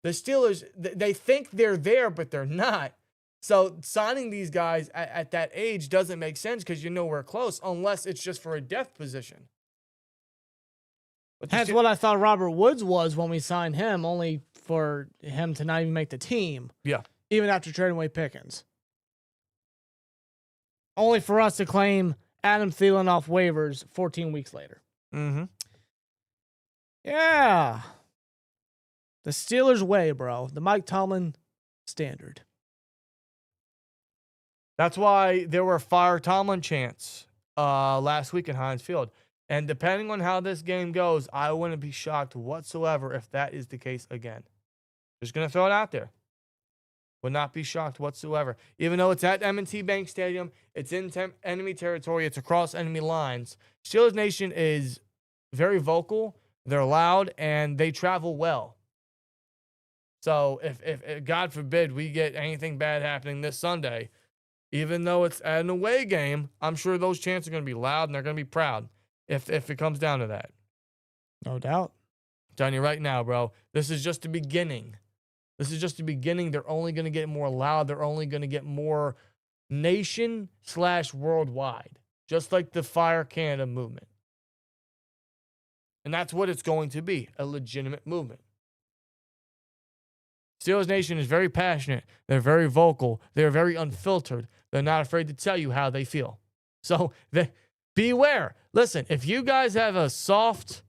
The Steelers, they think they're there, but they're not. So signing these guys at that age doesn't make sense because you know we're close unless it's just for a depth position. That's what I thought Robert Woods was when we signed him, only for him to not even make the team. Yeah. Even after trading away Pickens. Only for us to claim Adam Thielen off waivers 14 weeks later. Mm-hmm. Yeah. The Steelers way, bro. The Mike Tomlin standard. That's why there were fire Tomlin chants last week in Heinz Field. And depending on how this game goes, I wouldn't be shocked whatsoever if that is the case again. Just going to throw it out there. Would not be shocked whatsoever. Even though it's at M&T Bank Stadium, it's in enemy territory, it's across enemy lines. Steelers Nation is very vocal, they're loud, and they travel well. So if God forbid we get anything bad happening this Sunday, even though it's an away game, I'm sure those chants are going to be loud and they're going to be proud if it comes down to that. No doubt. I'm telling you right now, bro, this is just the beginning. This is just the beginning. They're only going to get more loud. They're only going to get more nation/worldwide, just like the Fire Canada movement. And that's what it's going to be, a legitimate movement. Steelers Nation is very passionate. They're very vocal. They're very unfiltered. They're not afraid to tell you how they feel. So beware. Listen, if you guys have a soft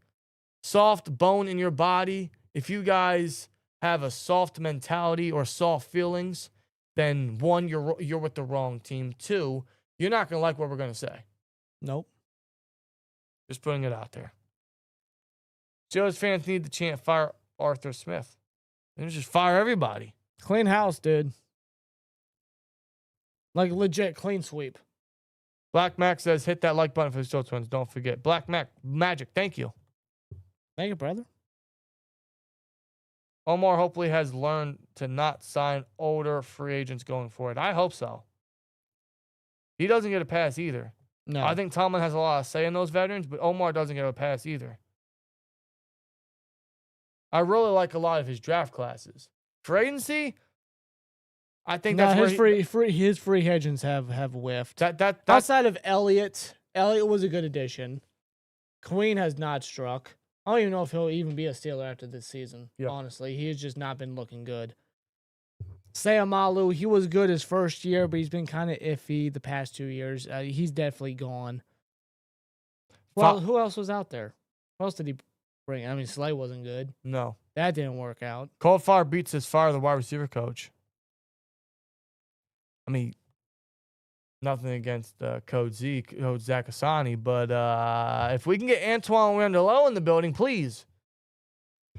bone in your body, if you guys have a soft mentality or soft feelings, then one, you're with the wrong team. Two, you're not going to like what we're going to say. Nope. Just putting it out there. Steelers fans need to chant fire Arthur Smith. And just fire everybody. Clean house, dude. Like legit clean sweep. Black Mac says, hit that like button for the SteelTwins. Don't forget. Black Mac, magic. Thank you. Thank you, brother. Omar hopefully has learned to not sign older free agents going forward. I hope so. He doesn't get a pass either. No. I think Tomlin has a lot of say in those veterans, but Omar doesn't get a pass either. I really like a lot of his draft classes. For agency, I think that's where his free agents have whiffed. That's outside of Elliott was a good addition. Queen has not struck. I don't even know if he'll even be a Steeler after this season. Yeah. Honestly, he has just not been looking good. Sayamalu, he was good his first year, but he's been kind of iffy the past 2 years. He's definitely gone. Well, who else was out there? Who else did he bring? I mean, Slay wasn't good. No. That didn't work out. Cold Fire beats his fire the wide receiver coach. I mean, nothing against Coach Zach Asani, but if we can get Antoine Randall in the building, please.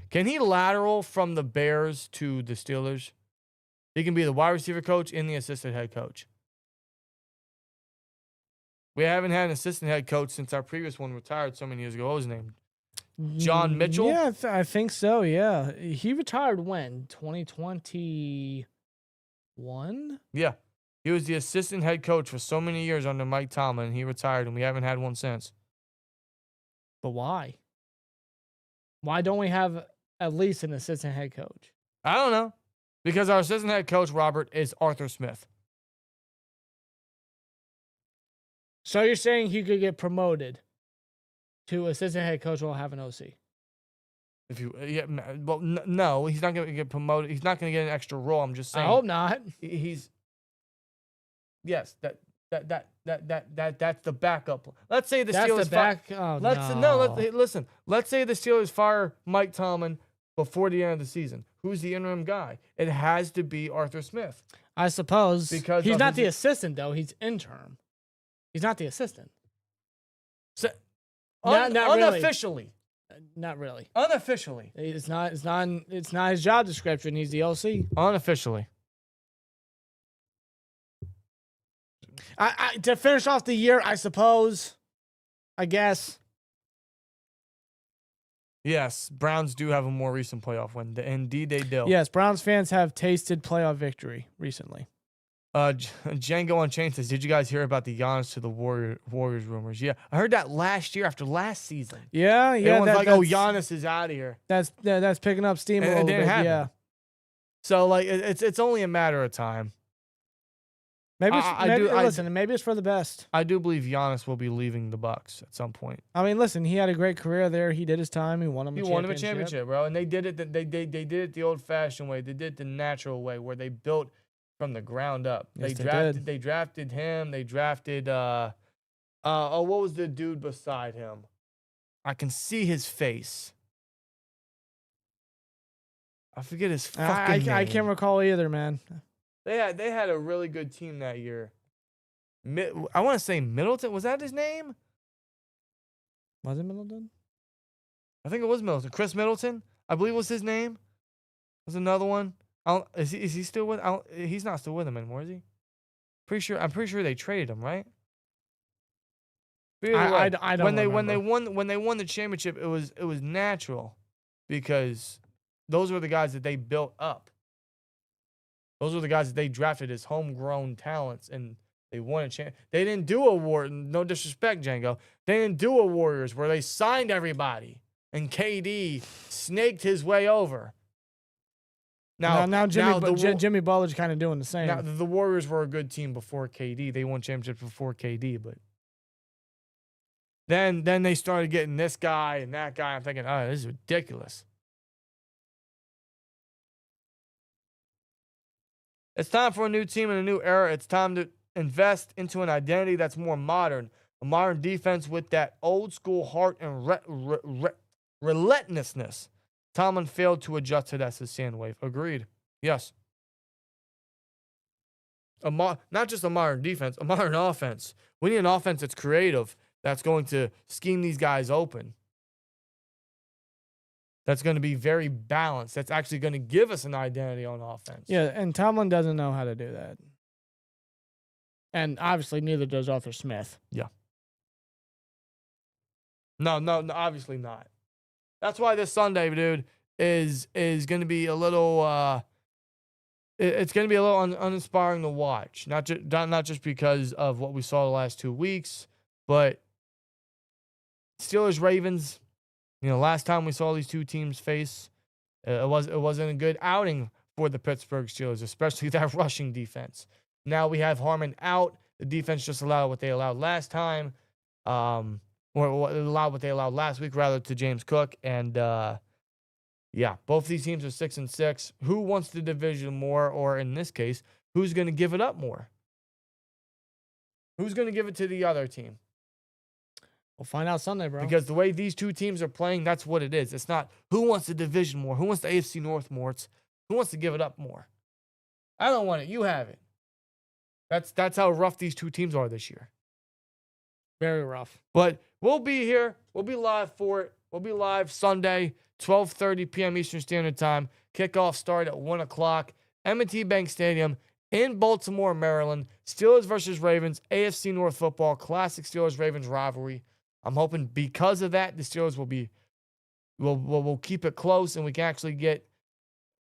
Can he lateral from the Bears to the Steelers? He can be the wide receiver coach and the assistant head coach. We haven't had an assistant head coach since our previous one retired so many years ago. What was his name? John Mitchell? Yeah, I think so, yeah. He retired when? 2021? Yeah. He was the assistant head coach for so many years under Mike Tomlin, and he retired, and we haven't had one since. But why? Why don't we have at least an assistant head coach? I don't know. Because our assistant head coach, Robert, is Arthur Smith. So you're saying he could get promoted to assistant head coach while having OC? No, he's not going to get promoted. He's not going to get an extra role. I'm just saying. I hope not. Yes, that's the backup. Let's say the That's Steelers the back. Listen. Let's say the Steelers fire Mike Tomlin before the end of the season. Who's the interim guy? It has to be Arthur Smith. I suppose. Because he's not the assistant, though. He's interim. He's not the assistant. So, Not really. unofficially. not really. Unofficially. It's not his job description. He's the OC. Unofficially. I to finish off the year, I suppose. I guess. Yes, Browns do have a more recent playoff win. Indeed, they do. Yes, Browns fans have tasted playoff victory recently. Django Unchained says, did you guys hear about the Giannis to the Warriors rumors? Yeah, I heard that last year after last season. Yeah. Everyone's like, oh, Giannis is out of here. That's picking up steam a And it little didn't bit. happen. Yeah. So, like, it's only a matter of time. Maybe I maybe it's for the best. I do believe Giannis will be leaving the Bucks at some point. I mean, listen, he had a great career there. He did his time. He won him a championship, bro. And they did it. They did it the old-fashioned way. They did it the natural way, where they built from the ground up. Yes, They drafted him. They drafted what was the dude beside him? I can see his face. I forget his fucking name. I can't recall either, man. They had a really good team that year. I want to say Middleton. Was that his name? Was it Middleton? I think it was Middleton. Chris Middleton, I believe was his name. Was another one. Is he still with? He's not still with them anymore, is he? I'm pretty sure they traded him, right? I don't when remember. When they won the championship, it was natural, because those were the guys that they built up. Those were the guys that they drafted as homegrown talents, and they won a champ. They didn't do a war. No disrespect, Django. They didn't do a Warriors where they signed everybody and KD snaked his way over. Now Jimmy Butler's kind of doing the same. Now, the Warriors were a good team before KD. They won championships before KD, but then they started getting this guy and that guy. I'm thinking, oh, this is ridiculous. It's time for a new team and a new era. It's time to invest into an identity that's more modern. A modern defense with that old school heart and relentlessness. Tomlin failed to adjust to that, says Sandwave. Agreed. Yes. Not just a modern defense, a modern offense. We need an offense that's creative, that's going to scheme these guys open. That's going to be very balanced. That's actually going to give us an identity on offense. Yeah, and Tomlin doesn't know how to do that. And obviously, neither does Arthur Smith. Yeah. No, obviously not. That's why this Sunday, dude, is going to be a little. It's going to be a little uninspiring to watch. Not just because of what we saw the last 2 weeks, but Steelers Ravens. You know, last time we saw these two teams face, it wasn't a good outing for the Pittsburgh Steelers, especially that rushing defense. Now we have Harmon out. The defense just allowed what they allowed last time, or allowed what they allowed last week, rather, to James Cook. And yeah, both these teams are 6-6. Who wants the division more, or in this case, who's going to give it up more? Who's going to give it to the other team? We'll find out Sunday, bro. Because the way these two teams are playing, that's what it is. It's not who wants the division more, who wants the AFC North more. It's who wants to give it up more. I don't want it. You have it. That's how rough these two teams are this year. Very rough. But we'll be here. We'll be live for it. We'll be live Sunday, 12:30 p.m. Eastern Standard Time. Kickoff start at 1 o'clock. M&T Bank Stadium in Baltimore, Maryland. Steelers versus Ravens. AFC North football. Classic Steelers-Ravens rivalry. I'm hoping because of that, the Steelers will keep it close, and we can actually get,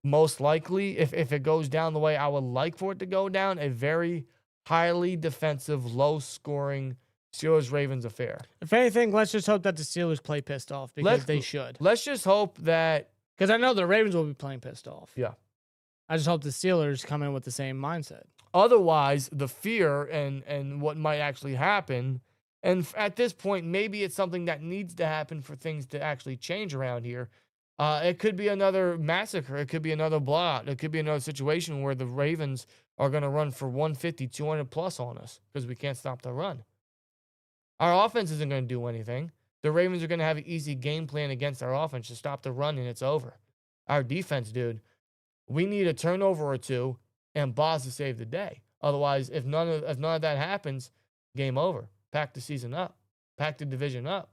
most likely, if it goes down the way I would like for it to go down, a very highly defensive, low-scoring Steelers-Ravens affair. If anything, let's just hope that the Steelers play pissed off, because they should. Let's just hope that... Because I know the Ravens will be playing pissed off. Yeah. I just hope the Steelers come in with the same mindset. Otherwise, the fear and what might actually happen... And at this point, maybe it's something that needs to happen for things to actually change around here. It could be another massacre. It could be another blowout. It could be another situation where the Ravens are going to run for 150, 200 plus on us because we can't stop the run. Our offense isn't going to do anything. The Ravens are going to have an easy game plan against our offense to stop the run, and it's over. Our defense, dude, we need a turnover or two and Boz to save the day. Otherwise, if none of that happens, game over. Pack the season up. Pack the division up.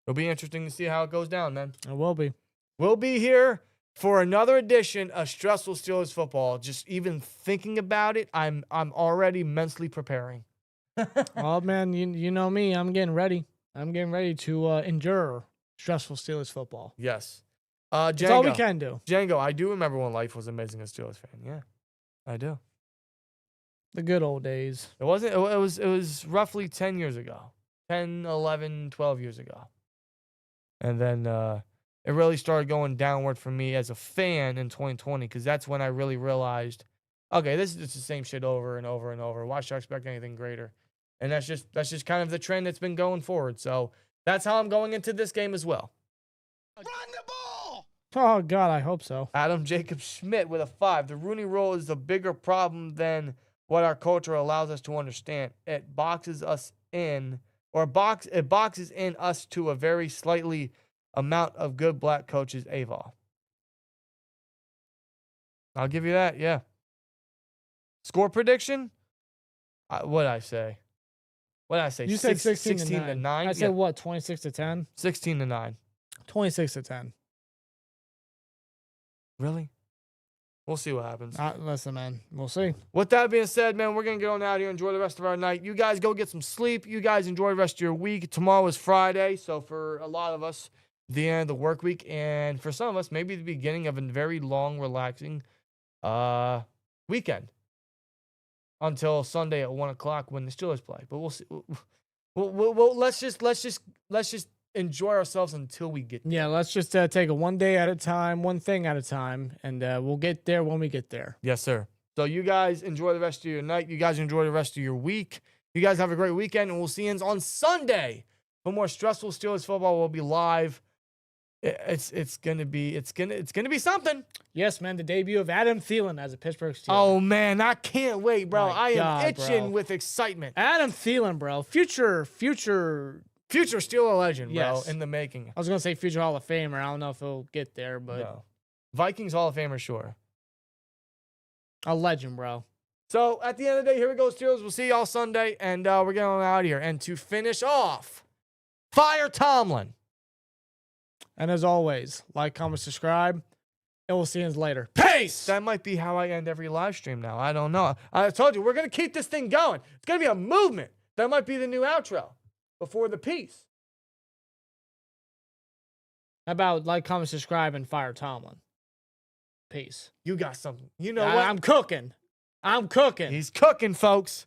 It'll be interesting to see how it goes down, man. It will be. We'll be here for another edition of Stressful Steelers Football. Just even thinking about it, I'm already mentally preparing. Oh, man, you know me. I'm getting ready. I'm getting ready to endure stressful Steelers football. Yes. That's Django, all we can do. Django, I do remember when life was amazing as a Steelers fan. Yeah, I do. The good old days. It wasn't. It was roughly 10 years ago. 10, 11, 12 years ago. And then it really started going downward for me as a fan in 2020 because that's when I really realized, okay, this is just the same shit over and over and over. Why should I expect anything greater? And that's just kind of the trend that's been going forward. So that's how I'm going into this game as well. Run the ball! Oh, God, I hope so. Adam Jacob Schmidt with a 5. The Rooney Rule is a bigger problem than what our culture allows us to understand. It boxes us in, it boxes in us to a very slightly amount of good black coaches, Aval. I'll give you that, yeah. Score prediction? What'd I say? You said 16 to 9. I said what, 26 to 10? 16 to 9. 26 to 10. Really? We'll see what happens. Listen, man. We'll see. With that being said, man, we're going to get on out here, enjoy the rest of our night. You guys go get some sleep. You guys enjoy the rest of your week. Tomorrow is Friday, so for a lot of us, the end of the work week, and for some of us, maybe the beginning of a very long, relaxing weekend until Sunday at 1 o'clock when the Steelers play. But we'll see. Let's just enjoy ourselves until we get there. Yeah, let's just take it one day at a time, one thing at a time, and we'll get there when we get there. Yes, sir. So you guys enjoy the rest of your night. You guys enjoy the rest of your week. You guys have a great weekend, and we'll see you on Sunday for more Stressful Steelers Football. We'll be live. It's gonna be something. Yes, man. The debut of Adam Thielen as a Pittsburgh Steelers. Oh man, I can't wait, bro. My I am God, itching bro. with excitement. Adam Thielen, bro. Future Steeler legend, bro, Yes. in the making. I was gonna say future Hall of Famer. I don't know if he'll get there, but No. Vikings Hall of Famer, sure. a legend, bro. So at the end of the day, here we go, Steelers. We'll see y'all Sunday, and we're getting on out of here. And to finish off, fire Tomlin. And as always, like, comment, subscribe, and we'll see you later. Peace! That might be how I end every live stream now. I don't know. I told you, we're going to keep this thing going. It's going to be a movement. That might be the new outro before the peace. How about like, comment, subscribe, and fire Tomlin? Peace. You got something. You know what? I'm cooking. I'm cooking. He's cooking, folks.